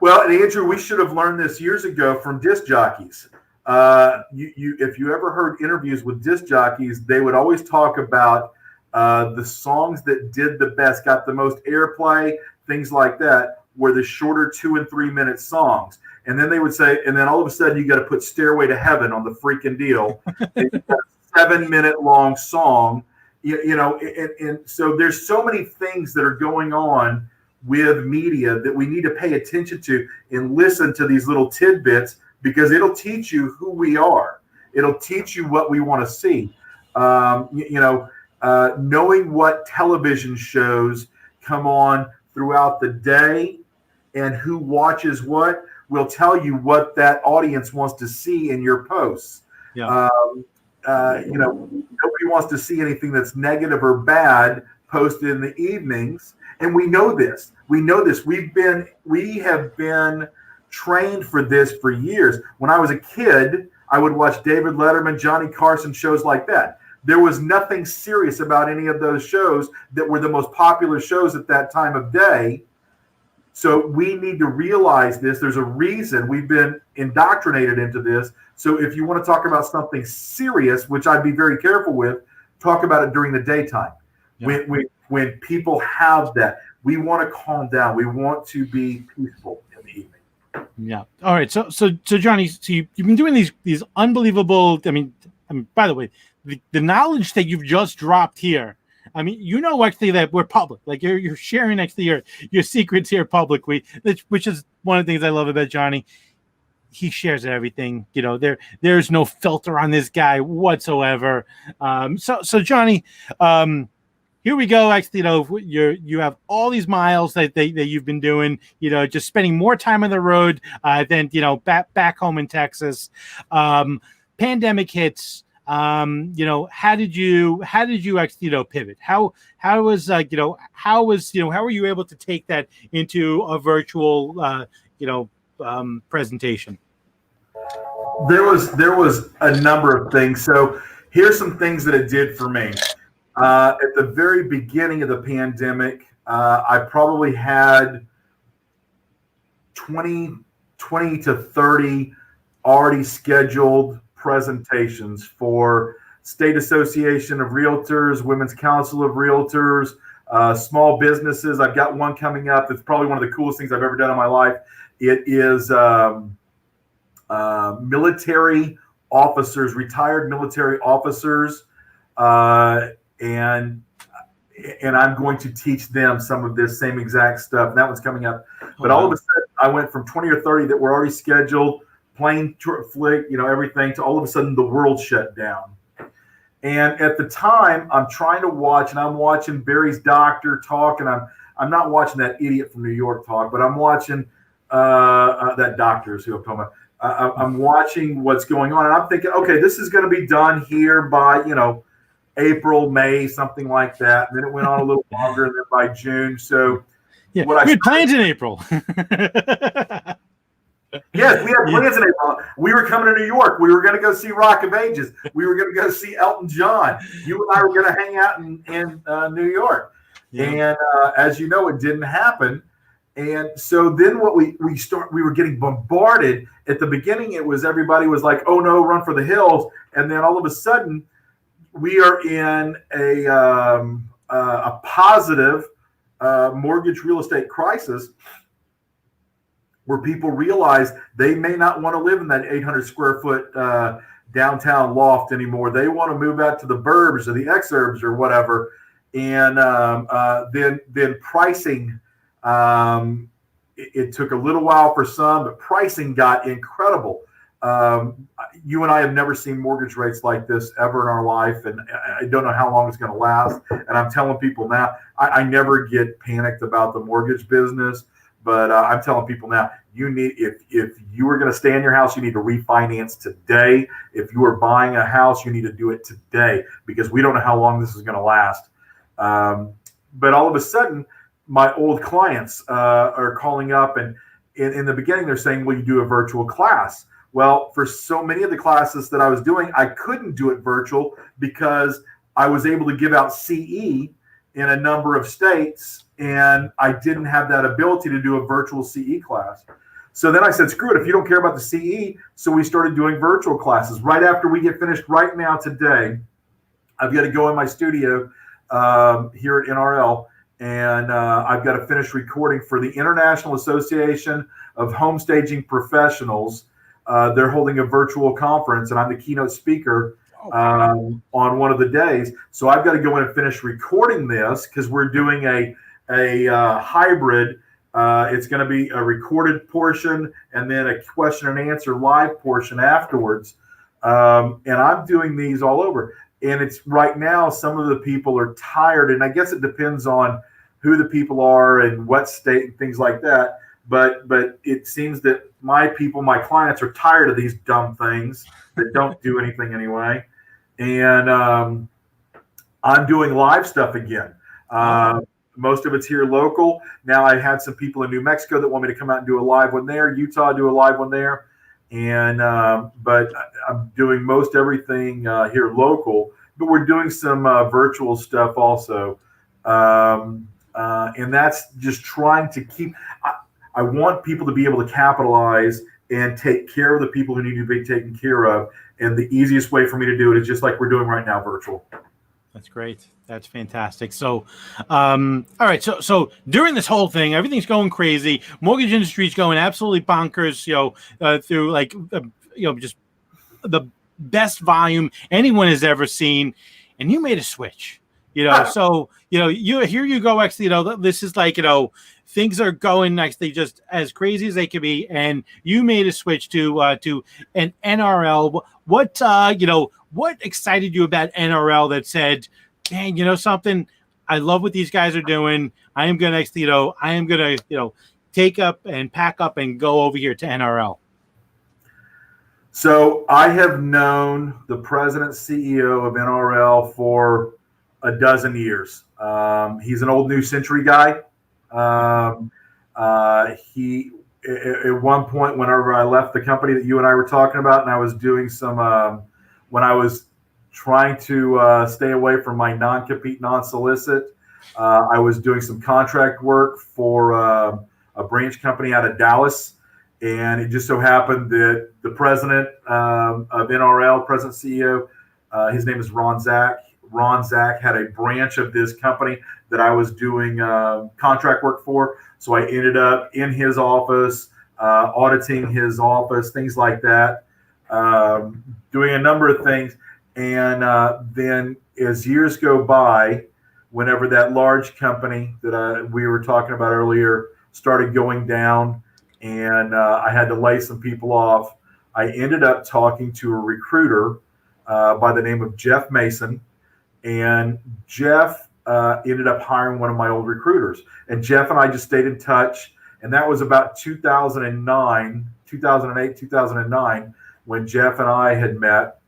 Speaker 2: Well, and Andrew, we should have learned this years ago from disc jockeys. If you ever heard interviews with disc jockeys, they would always talk about the songs that did the best, got the most airplay, things like that, were the shorter 2 and 3 minute songs. And then they would say, and then all of a sudden you got to put Stairway to Heaven on the freaking deal. It's a 7 minute long song, and so there's so many things that are going on with media that we need to pay attention to and listen to these little tidbits, because it'll teach you who we are. It'll teach you what we want to see. Knowing what television shows come on throughout the day and who watches what will tell you what that audience wants to see in your posts.
Speaker 1: Yeah.
Speaker 2: Nobody wants to see anything that's negative or bad posted in the evenings. And we know this. We have been trained for this for years. When I was a kid, I would watch David Letterman, Johnny Carson, shows like that. There was nothing serious about any of those shows that were the most popular shows at that time of day. So we need to realize this. There's a reason we've been indoctrinated into this. So if you want to talk about something serious, which I'd be very careful with, talk about it during the daytime. Yeah. When people have that, we want to calm down. We want to be peaceful in the evening.
Speaker 1: Yeah. All right. So Johnny, you've been doing these unbelievable. I mean, by the way, the knowledge that you've just dropped here. I mean, actually that we're public. Like you're sharing actually your secrets here publicly, which is one of the things I love about Johnny. He shares everything. There's no filter on this guy whatsoever. So Johnny, here we go. Actually, you have all these miles that you've been doing. Just spending more time on the road than back home in Texas. Pandemic hits. How did you actually pivot? How were you able to take that into a virtual presentation?
Speaker 2: There was a number of things. So here's some things that it did for me. At the very beginning of the pandemic, I probably had 20 to 30 already scheduled presentations for State Association of Realtors, Women's Council of Realtors, small businesses. I've got one coming up that's probably one of the coolest things I've ever done in my life. It is military officers, retired military officers, and I'm going to teach them some of this same exact stuff. And that one's coming up. But all of a sudden, I went from 20 or 30 that were already scheduled, plane flick, everything, to all of a sudden the world shut down. And at the time, I'm trying to watch, and I'm watching Barry's doctor talk, and I'm not watching that idiot from New York talk, but I'm watching that doctor is who I'm talking about. I'm watching what's going on, and I'm thinking, okay, this is going to be done here by, April, May, something like that. And then it went on a little longer, and then by June. So
Speaker 1: yeah, we had plans in April.
Speaker 2: Yes, we had plans in April. We were coming to New York. We were going to go see Rock of Ages. We were going to go see Elton John. You and I were going to hang out in New York. Yeah. And as you know, it didn't happen. And so then what we were getting bombarded. At the beginning, it was everybody was like, oh no, run for the hills. And then all of a sudden, we are in a positive mortgage real estate crisis, where people realize they may not want to live in that 800 square foot downtown loft anymore. They want to move out to the burbs or the exurbs or whatever. And then pricing, it took a little while for some, but pricing got incredible. You and I have never seen mortgage rates like this ever in our life, and I don't know how long it's going to last. And I'm telling people now, I never get panicked about the mortgage business. But I'm telling people now, you need, if you are going to stay in your house, you need to refinance today. If you are buying a house, you need to do it today, because we don't know how long this is going to last. But all of a sudden, my old clients are calling up, and in the beginning, they're saying, will you do a virtual class? Well, for so many of the classes that I was doing, I couldn't do it virtual because I was able to give out CE in a number of states, and I didn't have that ability to do a virtual CE class. So then I said, screw it, if you don't care about the CE. So we started doing virtual classes. Right after we get finished right now today, I've got to go in my studio here at NRL, and I've got to finish recording for the International Association of Home Staging Professionals. They're holding a virtual conference, and I'm the keynote speaker on one of the days. So I've got to go in and finish recording this, because we're doing a a hybrid. It's going to be a recorded portion and then a question and answer live portion afterwards. And I'm doing these all over. And it's right now, some of the people are tired. And I guess it depends on who the people are and what state and things like that. But it seems that my clients are tired of these dumb things that don't do anything anyway. And I'm doing live stuff again. Most of it's here local. Now I've had some people in New Mexico that want me to come out and do a live one there. Utah, do a live one there. And but I'm doing most everything here local. But we're doing some virtual stuff also. And that's just trying to keep. I want people to be able to capitalize and take care of the people who need to be taken care of. And the easiest way for me to do it is just like we're doing right now, virtual.
Speaker 1: That's great. That's fantastic. So, all right. So during this whole thing, everything's going crazy. Mortgage industry's going absolutely bonkers. Through just the best volume anyone has ever seen, and you made a switch. So here you go. Actually, this is like things are going they just as crazy as they can be, and you made a switch to an NRL. What excited you about NRL that said, man, something, I love what these guys are doing. I am going to, take up and pack up and go over here to NRL.
Speaker 2: So I have known the president CEO of NRL for a dozen years. He's an old New Century guy. He, at one point, whenever I left the company that you and I were talking about, and I was doing some, when I was trying to stay away from my non-compete, non-solicit, I was doing some contract work for a branch company out of Dallas. And it just so happened that the president of NRL, president CEO, his name is Ron Zach. Ron Zach had a branch of this company that I was doing contract work for. So I ended up in his office, auditing his office, things like that, doing a number of things. And then as years go by, whenever that large company that we were talking about earlier started going down and I had to lay some people off, I ended up talking to a recruiter by the name of Jeff Mason. And Jeff ended up hiring one of my old recruiters. And Jeff and I just stayed in touch. And that was about 2008, 2009, when Jeff and I had met.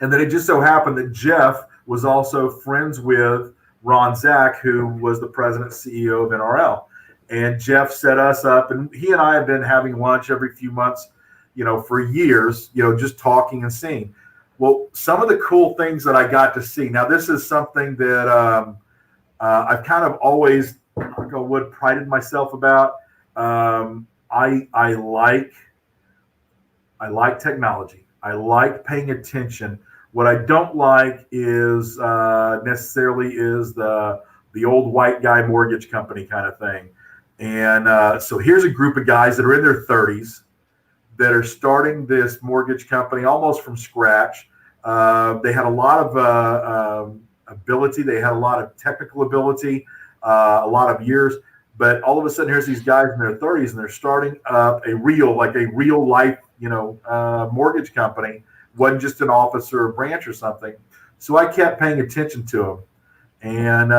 Speaker 2: And then it just so happened that Jeff was also friends with Ron Zach, who was the president CEO of NRL. And Jeff set us up, and he and I have been having lunch every few months, for years, just talking and seeing. Well, some of the cool things that I got to see. Now, this is something that I've kind of always, prided myself about. I like technology. I like paying attention. What I don't like is necessarily is the old white guy mortgage company kind of thing. And so here's a group of guys that are in their 30s that are starting this mortgage company almost from scratch. They had a lot of ability. They had a lot of technical ability, a lot of years. But all of a sudden, here's these guys in their 30s, and they're starting up a real life, mortgage company. Wasn't just an office or a branch or something. So I kept paying attention to them, and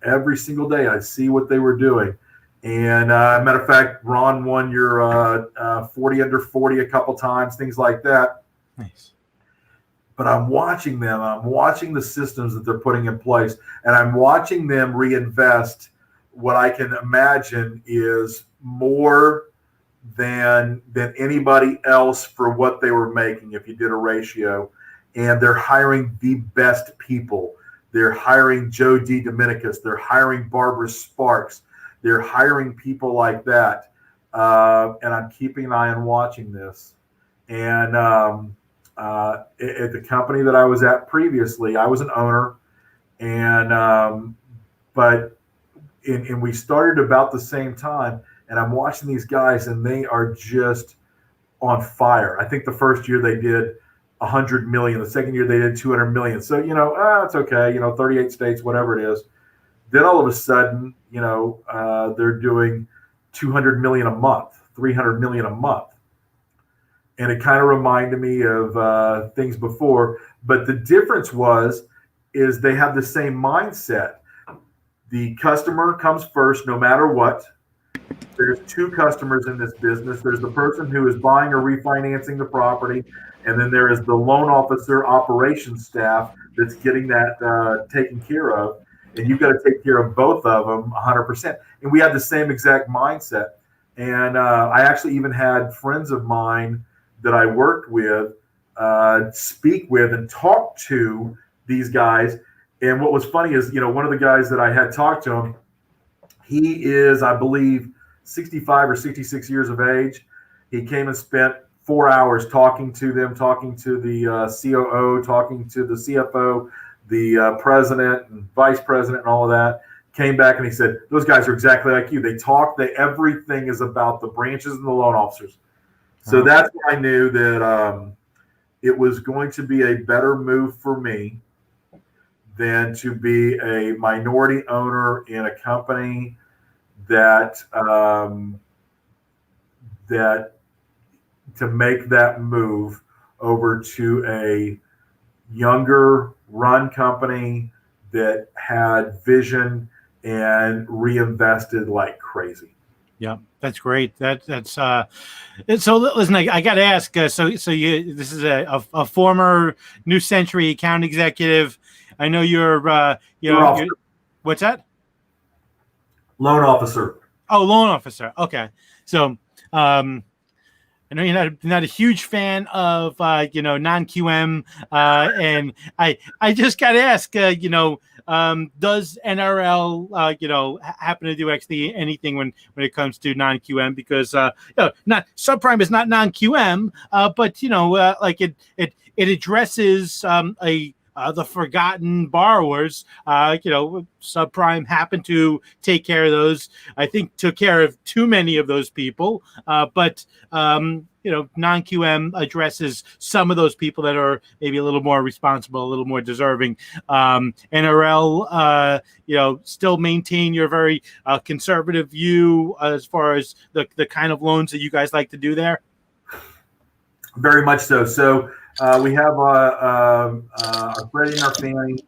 Speaker 2: every single day I see what they were doing. And matter of fact, Ron won your 40 under 40 a couple times, things like that.
Speaker 1: Nice.
Speaker 2: But I'm watching them. I'm watching the systems that they're putting in place, and I'm watching them reinvest what I can imagine is more than anybody else for what they were making if you did a ratio. And they're hiring the best people. They're hiring Joe D. Dominicus. They're hiring Barbara Sparks. They're hiring people like that. And I'm keeping an eye on watching this. And at the company that I was at previously, I was an owner. And but we started about the same time. And I'm watching these guys, and they are just on fire. I think the first year they did 100 million. The second year they did 200 million. So, it's okay. 38 states, whatever it is. Then all of a sudden, they're doing 200 million a month, 300 million a month. And it kind of reminded me of things before. But the difference is they have the same mindset. The customer comes first no matter what. There's two customers in this business. There's the person who is buying or refinancing the property, and then there is the loan officer operations staff that's getting that taken care of. And you've got to take care of both of them 100%. And we had the same exact mindset. And I actually even had friends of mine that I worked with speak with and talk to these guys. And what was funny is, one of the guys that I had talked to him, he is, I believe, 65 or 66 years of age. He came and spent 4 hours talking to them, talking to the COO, talking to the CFO, the president and vice president and all of that. Came back and he said, those guys are exactly like you. They talk, everything is about the branches and the loan officers. So that's when I knew that it was going to be a better move for me than to be a minority owner in a company that to make that move over to a younger run company that had vision and reinvested like crazy.
Speaker 1: Yeah, that's great. That's and so listen, I got to ask. This is a former New Century account executive. I know you're what's that?
Speaker 2: Loan officer.
Speaker 1: Oh, loan officer. Okay, so I know you're not a huge fan of non-QM, and I just got to ask, does NRL happen to do actually anything when it comes to non-QM? Because not subprime is not non-QM, but it addresses the forgotten borrowers. Subprime happened to take care of those. I think took care of too many of those people. But non-QM addresses some of those people that are maybe a little more responsible, a little more deserving. NRL, still maintain your very conservative view as far as the kind of loans that you guys like to do there.
Speaker 2: Very much so. So we have our Freddie and our Fannie.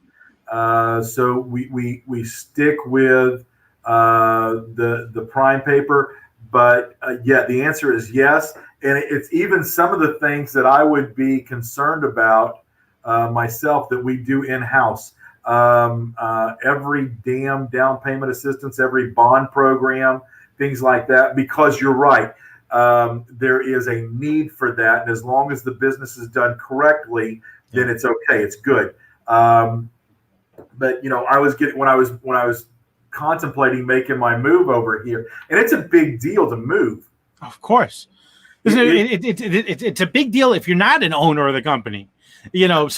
Speaker 2: So we stick with the prime paper, but the answer is yes. And it's even some of the things that I would be concerned about myself that we do in-house. Every damn down payment assistance, every bond program, things like that, because you're right. There is a need for that, and as long as the business is done correctly, then it's okay. It's good. But I was when I was contemplating making my move over here, and it's a big deal to move.
Speaker 1: Of course, it's a big deal if you're not an owner of the company. So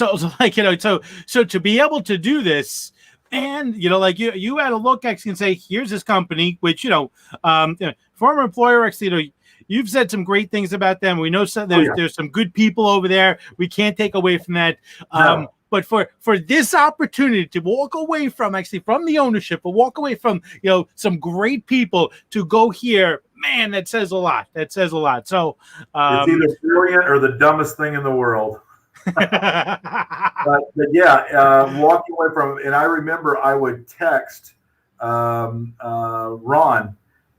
Speaker 1: to be able to do this. And you had a look actually and say, here's this company, which former employer actually, you've said some great things about them. We know there's some good people over there. We can't take away from that. No. But for this opportunity to walk away from the ownership, or walk away from some great people to go here, man, that says a lot. That says a lot. So
Speaker 2: it's either brilliant or the dumbest thing in the world. but walking away from, and I remember I would text Ron,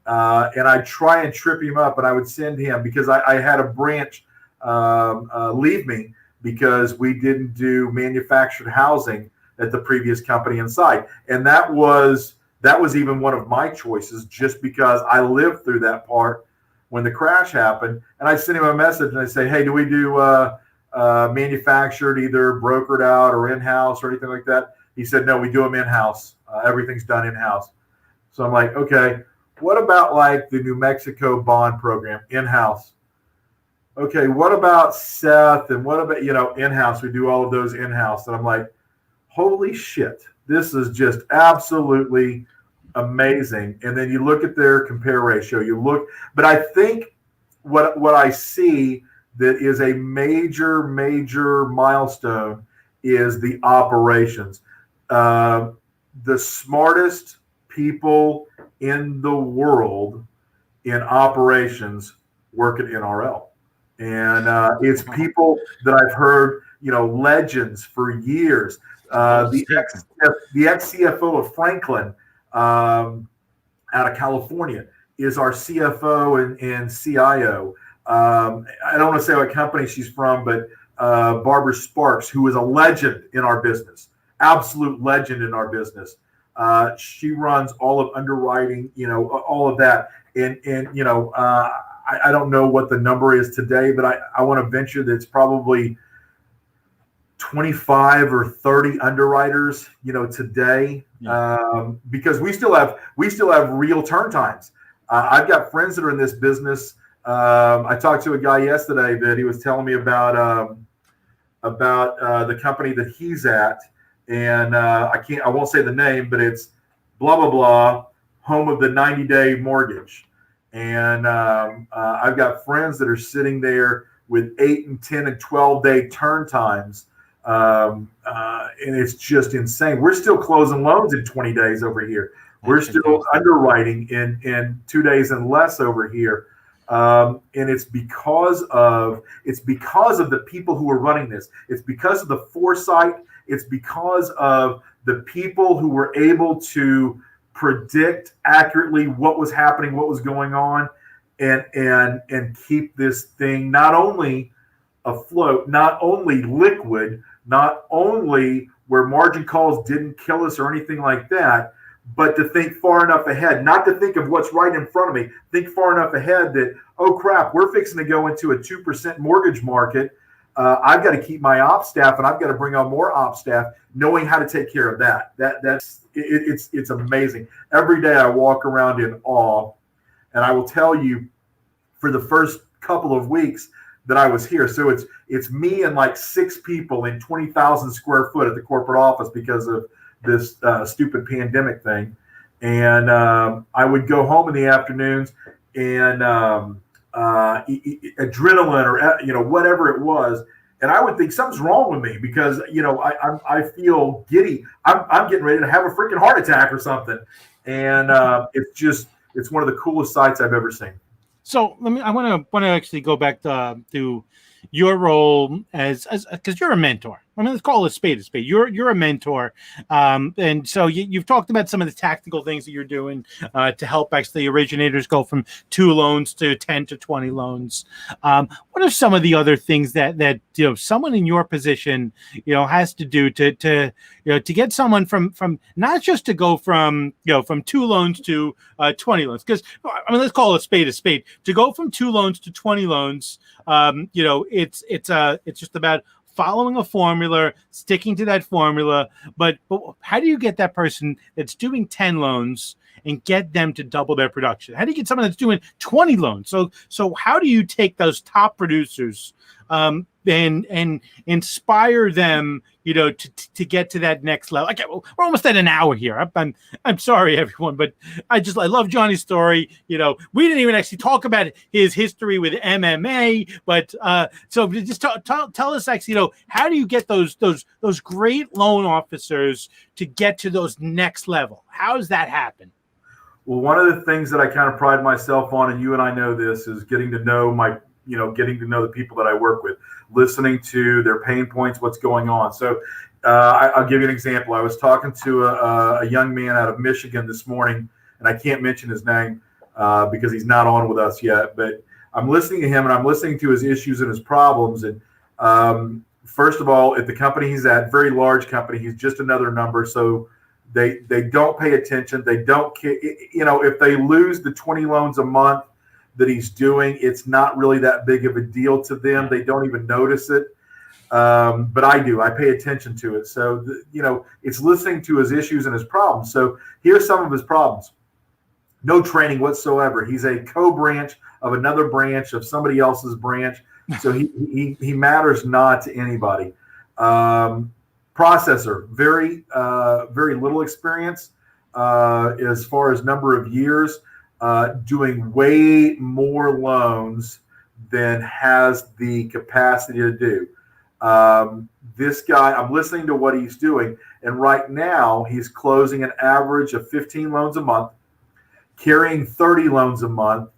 Speaker 2: and I'd try and trip him up, and I would send him, because I had a branch leave me because we didn't do manufactured housing at the previous company inside, and that was even one of my choices, just because I lived through that part when the crash happened. And I sent him a message and I say, hey, do we do manufactured, either brokered out or in-house or anything like that? He said, no, we do them in-house. Everything's done in-house. So I'm like, okay, what about like the New Mexico bond program in-house? Okay, what about Seth, and what about in-house? We do all of those in-house. And I'm like, holy shit, this is just absolutely amazing. And then you look at their compare ratio, but I think what I see that is a major milestone is the operations. The smartest people in the world in operations work at NRL. And it's people that I've heard, legends for years. The ex CFO of Franklin out of California is our CFO and CIO. I don't want to say what company she's from, but Barbara Sparks, who is a legend in our business, absolute legend in our business. She runs all of underwriting, all of that. And I don't know what the number is today, but I want to venture that it's probably 25 or 30 underwriters, today, because we still have real turn times. I've got friends that are in this business. I talked to a guy yesterday that he was telling me about the company that he's at, and I won't say the name, but it's blah blah blah, home of the 90-day mortgage. And I've got friends that are sitting there with 8 and 10 and 12-day turn times. And it's just insane. We're still closing loans in 20 days over here. We're still underwriting in 2 days and less over here. And it's because of the people who are running this. It's because of the foresight. It's because of the people who were able to predict accurately what was happening, what was going on, and keep this thing not only afloat, not only liquid, not only where margin calls didn't kill us or anything like that, but to think far enough ahead, not to think of what's right in front of me, think far enough ahead that, oh crap, we're fixing to go into a 2% mortgage market. I've got to keep my ops staff, and I've got to bring on more ops staff, knowing how to take care of that. It's amazing. Every day I walk around in awe, and I will tell you, for the first couple of weeks that I was here, so it's me and like 6 people in 20,000 square foot at the corporate office because of this stupid pandemic thing, and I would go home in the afternoons and adrenaline or whatever it was, and I would think something's wrong with me because I feel giddy. I'm getting ready to have a freaking heart attack or something, and it's one of the coolest sights I've ever seen.
Speaker 1: So I want to actually go back to your role as because you're a mentor. I mean, let's call it a spade a spade. You're a mentor, and so you've talked about some of the tactical things that you're doing to help actually originators go from 2 loans to 10 to 20 loans. What are some of the other things that someone in your position has to do to get someone from not just to go from 2 loans to 20 loans? Because I mean, let's call it a spade to go from 2 loans to 20 loans. It's just about following a formula, sticking to that formula. But how do you get that person that's doing 10 loans and get them to double their production? How do you get someone that's doing 20 loans? So how do you take those top producers and inspire them, to get to that next level? Okay, well, we're almost at an hour here. I'm sorry, everyone, but I love Johnny's story. We didn't even actually talk about his history with MMA, but so just tell us actually, how do you get those great loan officers to get to those next level? How does that happen?
Speaker 2: Well, one of the things that I kind of pride myself on, and you and I know this, is getting to know the people that I work with, listening to their pain points, what's going on. So I'll give you an example. I was talking to a young man out of Michigan this morning, and I can't mention his name because he's not on with us yet, but I'm listening to him and I'm listening to his issues and his problems. And first of all, at the company he's at, very large company, he's just another number. So they don't pay attention. They don't care. If they lose the 20 loans a month that he's doing, it's not really that big of a deal to them. They don't even notice it. But I do. I pay attention to it. So, it's listening to his issues and his problems. So here's some of his problems. No training whatsoever. He's a co-branch of another branch of somebody else's branch. So he matters not to anybody. Processor, very little experience as far as number of years, doing way more loans than has the capacity to do. This guy, I'm listening to what he's doing, And right now, he's closing an average of 15 loans a month, carrying 30 loans a month,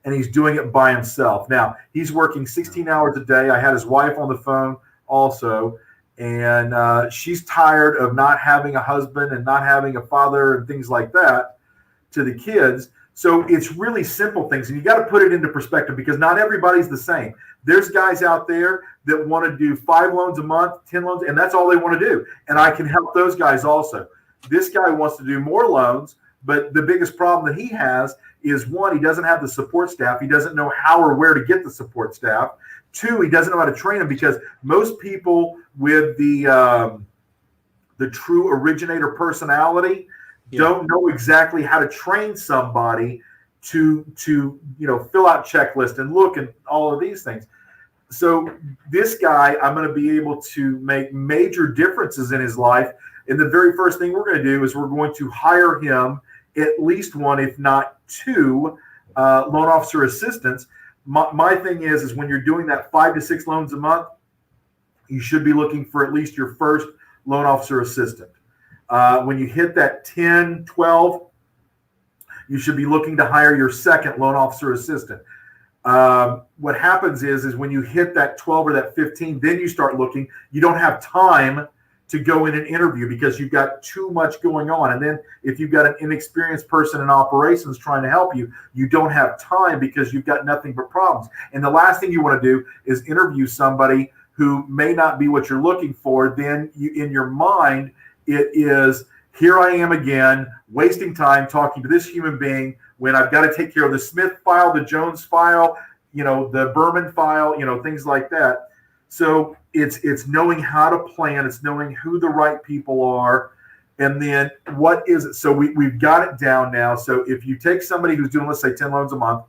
Speaker 2: and he's doing it by himself. Now, he's working 16 hours a day. I had his wife on the phone also, and she's tired of not having a husband and not having a father and things like that to the kids. So it's really simple things, and you got to put it into perspective because not everybody's the same. There's guys out there that want to do 5 loans a month, 10 loans, and that's all they want to do. And I can help those guys also. This guy wants to do more loans, but the biggest problem that he has is, one, he doesn't have the support staff. He doesn't know how or where to get the support staff. 2, he doesn't know how to train them because most people with the true originator personality don't know exactly how to train somebody to fill out checklist and look and all of these things. So this guy, I'm going to be able to make major differences in his life. And the very first thing we're going to do is we're going to hire him at least 1, if not 2, loan officer assistants. My thing is when you're doing that 5 to 6 loans a month, you should be looking for at least your first loan officer assistant. When you hit that 10, 12, you should be looking to hire your second loan officer assistant. What happens is when you hit that 12 or that 15, then you start looking. You don't have time to go in and interview because you've got too much going on. And then if you've got an inexperienced person in operations trying to help you, you don't have time because you've got nothing but problems. And the last thing you want to do is interview somebody who may not be what you're looking for. Then in your mind, it is, here I am again, wasting time talking to this human being when I've got to take care of the Smith file, the Jones file, the Berman file, things like that. So it's knowing how to plan. It's knowing who the right people are. And then what is it? So we've got it down now. So if you take somebody who's doing, let's say 10 loans a month,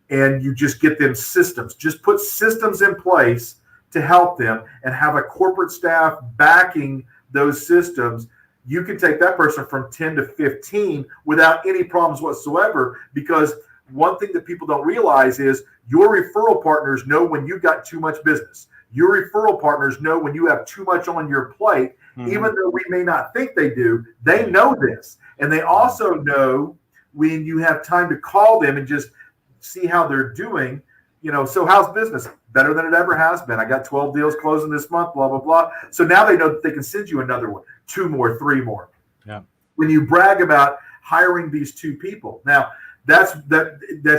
Speaker 2: and you just get them systems, just put systems in place to help them and have a corporate staff backing those systems, you can take that person from 10 to 15 without any problems whatsoever. Because one thing that people don't realize is your referral partners know when you've got too much business. Your referral partners know when you have too much on your plate, even though we may not think they do. They know this. And they also know when you have time to call them and just see how they're doing. So how's business? Better than it ever has been. I got 12 deals closing this month, blah, blah, blah. So now they know that they can send you another one, 2 more, 3 more.
Speaker 1: Yeah.
Speaker 2: When you brag about hiring these 2 people, now that's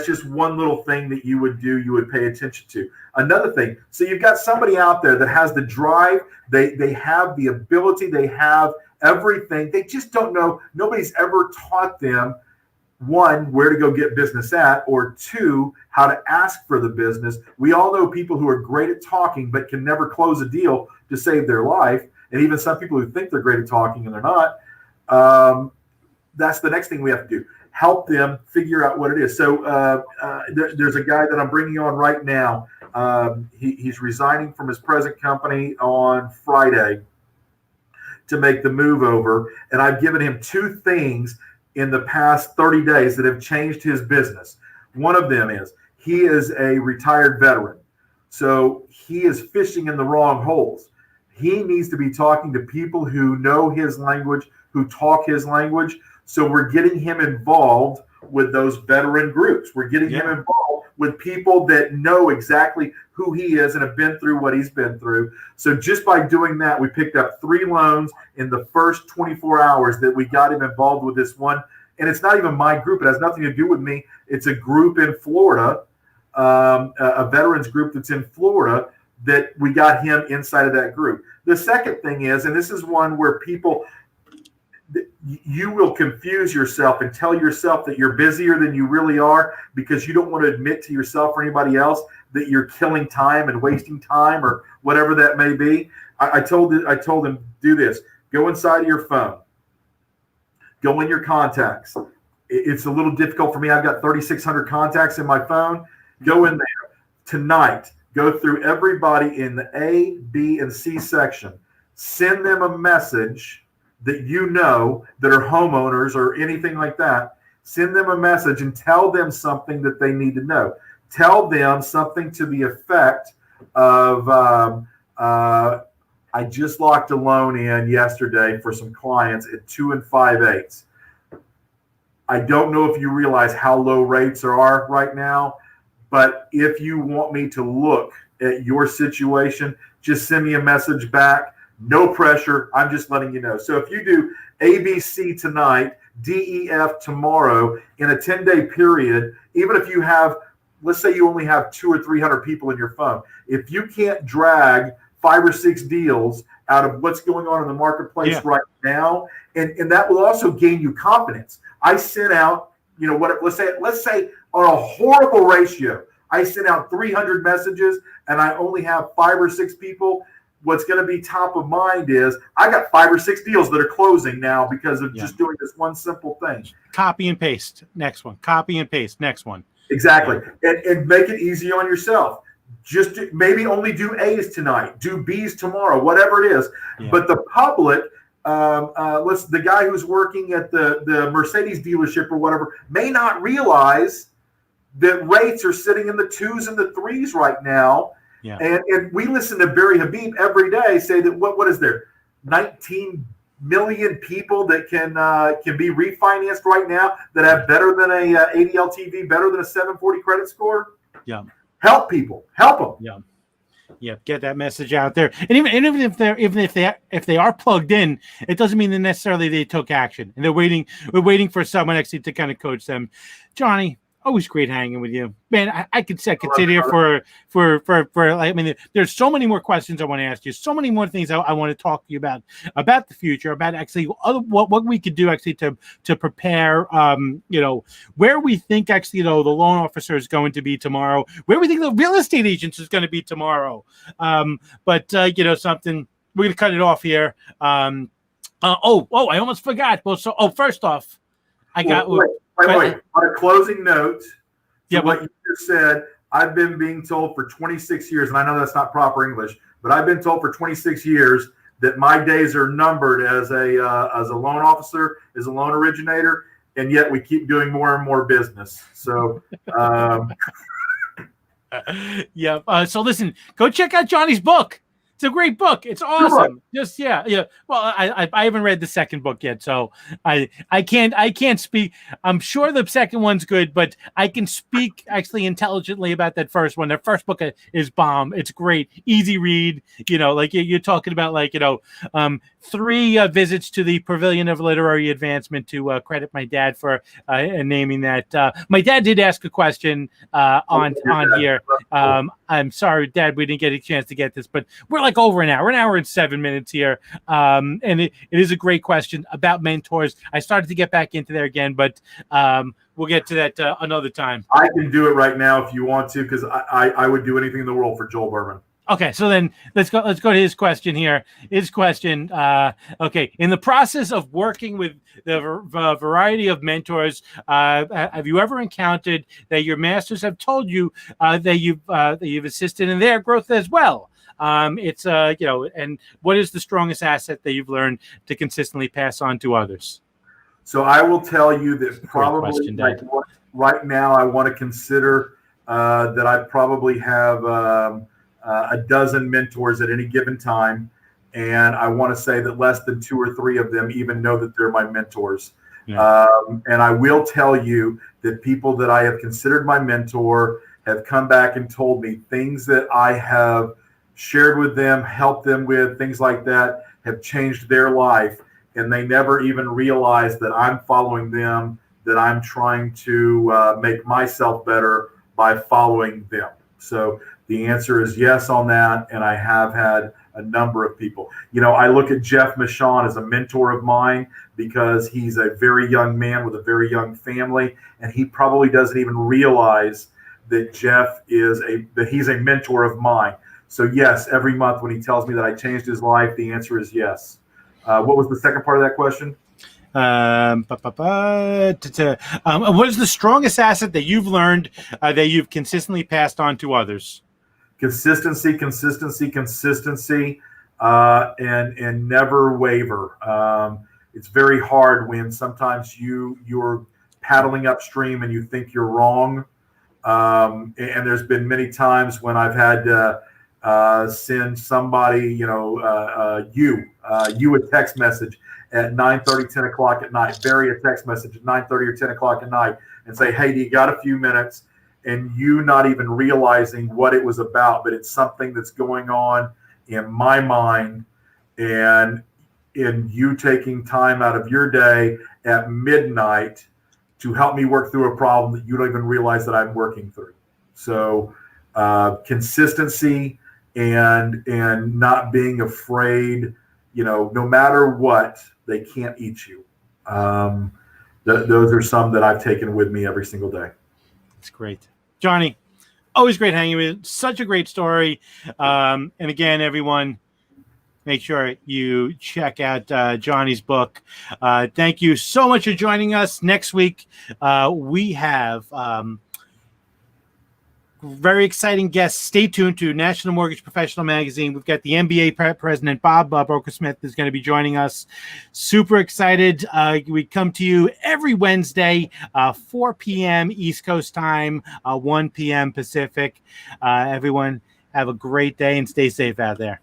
Speaker 2: just one little thing that you would do, you would pay attention to. Another thing, so you've got somebody out there that has the drive, they have the ability, they have everything. They just don't know. Nobody's ever taught them, 1, where to go get business at, or 2, how to ask for the business. We all know people who are great at talking but can never close a deal to save their life, and even some people who think they're great at talking and they're not. That's the next thing we have to do. Help them figure out what it is. So there's a guy that I'm bringing on right now. He's resigning from his present company on Friday to make the move over, and I've given him 2 things in the past 30 days that have changed his business. One of them is he is a retired veteran. So he is fishing in the wrong holes. He needs to be talking to people who know his language, who talk his language. So we're getting him involved with those veteran groups. We're getting him involved with people that know exactly who he is and have been through what he's been through. So just by doing that, we picked up 3 loans in the first 24 hours that we got him involved with this one. And it's not even my group. It has nothing to do with me. It's a group in Florida, a veterans group that's in Florida, that we got him inside of that group. The second thing is, and this is one where you will confuse yourself and tell yourself that you're busier than you really are because you don't want to admit to yourself or anybody else that you're killing time and wasting time or whatever that may be. I told him, do this. Go inside of your phone. Go in your contacts. It's a little difficult for me. I've got 3,600 contacts in my phone. Go in there tonight. Go through everybody in the A, B, and C section. Send them a message that you know that are homeowners or anything like that. Send them a message and tell them something that they need to know. Tell them something to the effect of, I I just locked a loan in yesterday for some clients at 2 5/8. I don't know if you realize how low rates are right now, but if you want me to look at your situation, just send me a message back. No pressure. I'm just letting you know. So if you do ABC tonight, DEF tomorrow in a 10-day period, even if you have, let's say you only have 200 or 300 people in your phone, if you can't drag 5 or 6 deals out of what's going on in the marketplace right now, and that will also gain you confidence. I sent out, let's say on a horrible ratio, I sent out 300 messages and I only have 5 or 6 people. What's going to be top of mind is I got 5 or 6 deals that are closing now because of just doing this one simple thing.
Speaker 1: Copy and paste. Next one. Copy and paste. Next one.
Speaker 2: Exactly. And make it easy on yourself. Just maybe only do A's tonight, do B's tomorrow, whatever it is. Yeah. But the public, the guy who's working at the Mercedes dealership or whatever may not realize that rates are sitting in the 2s and the 3s right now. Yeah. And we listen to Barry Habib every day say that what is there, 19 million people that can be refinanced right now that have better than a 80 LTV, better than a 740 credit score.
Speaker 1: Yeah.
Speaker 2: Help people, help them.
Speaker 1: Yeah. Get that message out there. And even if they are plugged in, it doesn't mean that necessarily they took action and we're waiting for someone actually to kind of coach them. Johnny, always great hanging with you, man. I could sit here for I mean, there's so many more questions I want to ask you, so many more things I want to talk to you about the future, about actually what we could do actually to prepare, where we think actually, the loan officer is going to be tomorrow, where we think the real estate agent is going to be tomorrow. But something, we're going to cut it off here. I almost forgot. Well, first off,
Speaker 2: Wait. On a closing note, what you just said, I've been being told for 26 years, and I know that's not proper English, but I've been told for 26 years that my days are numbered as a loan officer, as a loan originator, and yet we keep doing more and more business. So,
Speaker 1: so listen, go check out Johnny's book. It's a great book. It's awesome. Just Well, I haven't read the second book yet, so I can't speak. I'm sure the second one's good, but I can speak actually intelligently about that first one. The first book is bomb. It's great, easy read. You're talking about 3 visits to the Pavilion of Literary Advancement to credit my dad for naming that. My dad did ask a question on here. I'm sorry, Dad, we didn't get a chance to get this, but we're over an hour and 7 minutes here. And it is a great question about mentors. I started to get back into there again, but we'll get to that another time.
Speaker 2: I can do it right now if you want to, because I would do anything in the world for Joel Berman.
Speaker 1: Okay, so then let's go to his question here. His question, in the process of working with the variety of mentors, have you ever encountered that your masters have told you that you've assisted in their growth as well? And what is the strongest asset that you've learned to consistently pass on to others?
Speaker 2: So I will tell you that probably right now I want to consider that I probably have a dozen mentors at any given time. And I want to say that less than 2 or 3 of them even know that they're my mentors. Yeah. And I will tell you that people that I have considered my mentor have come back and told me things that I have shared with them, helped them with, things like that, have changed their life. And they never even realize that I'm following them, that I'm trying to make myself better by following them. So the answer is yes on that. And I have had a number of people. I look at Jeff Michon as a mentor of mine because he's a very young man with a very young family. And he probably doesn't even realize that he's a mentor of mine. So yes, every month when he tells me that I changed his life, the answer is yes. What was the second part of that question?
Speaker 1: What is the strongest asset that you've learned that you've consistently passed on to others?
Speaker 2: Consistency, and never waver. It's very hard when sometimes you're paddling upstream and you think you're wrong. And there's been many times when I've had send somebody, you a text message at 9:30, 10 o'clock at night, Barry a text message at 9:30 or 10 o'clock at night and say, hey, do you got a few minutes? And you not even realizing what it was about, but it's something that's going on in my mind, and in you taking time out of your day at midnight to help me work through a problem that you don't even realize that I'm working through. So consistency and not being afraid, no matter what, they can't eat you. Those are some that I've taken with me every single day.
Speaker 1: That's great. Johnny, always great hanging with you. Such a great story. And again, everyone, make sure you check out Johnny's book. Thank you so much for joining us. Next week, we have very exciting guests. Stay tuned to National Mortgage Professional Magazine. We've got the NBA president, Bob Brokersmith, is going to be joining us. Super excited. We come to you every Wednesday, 4 p.m. East Coast time, 1 p.m. Pacific. Everyone, have a great day and stay safe out there.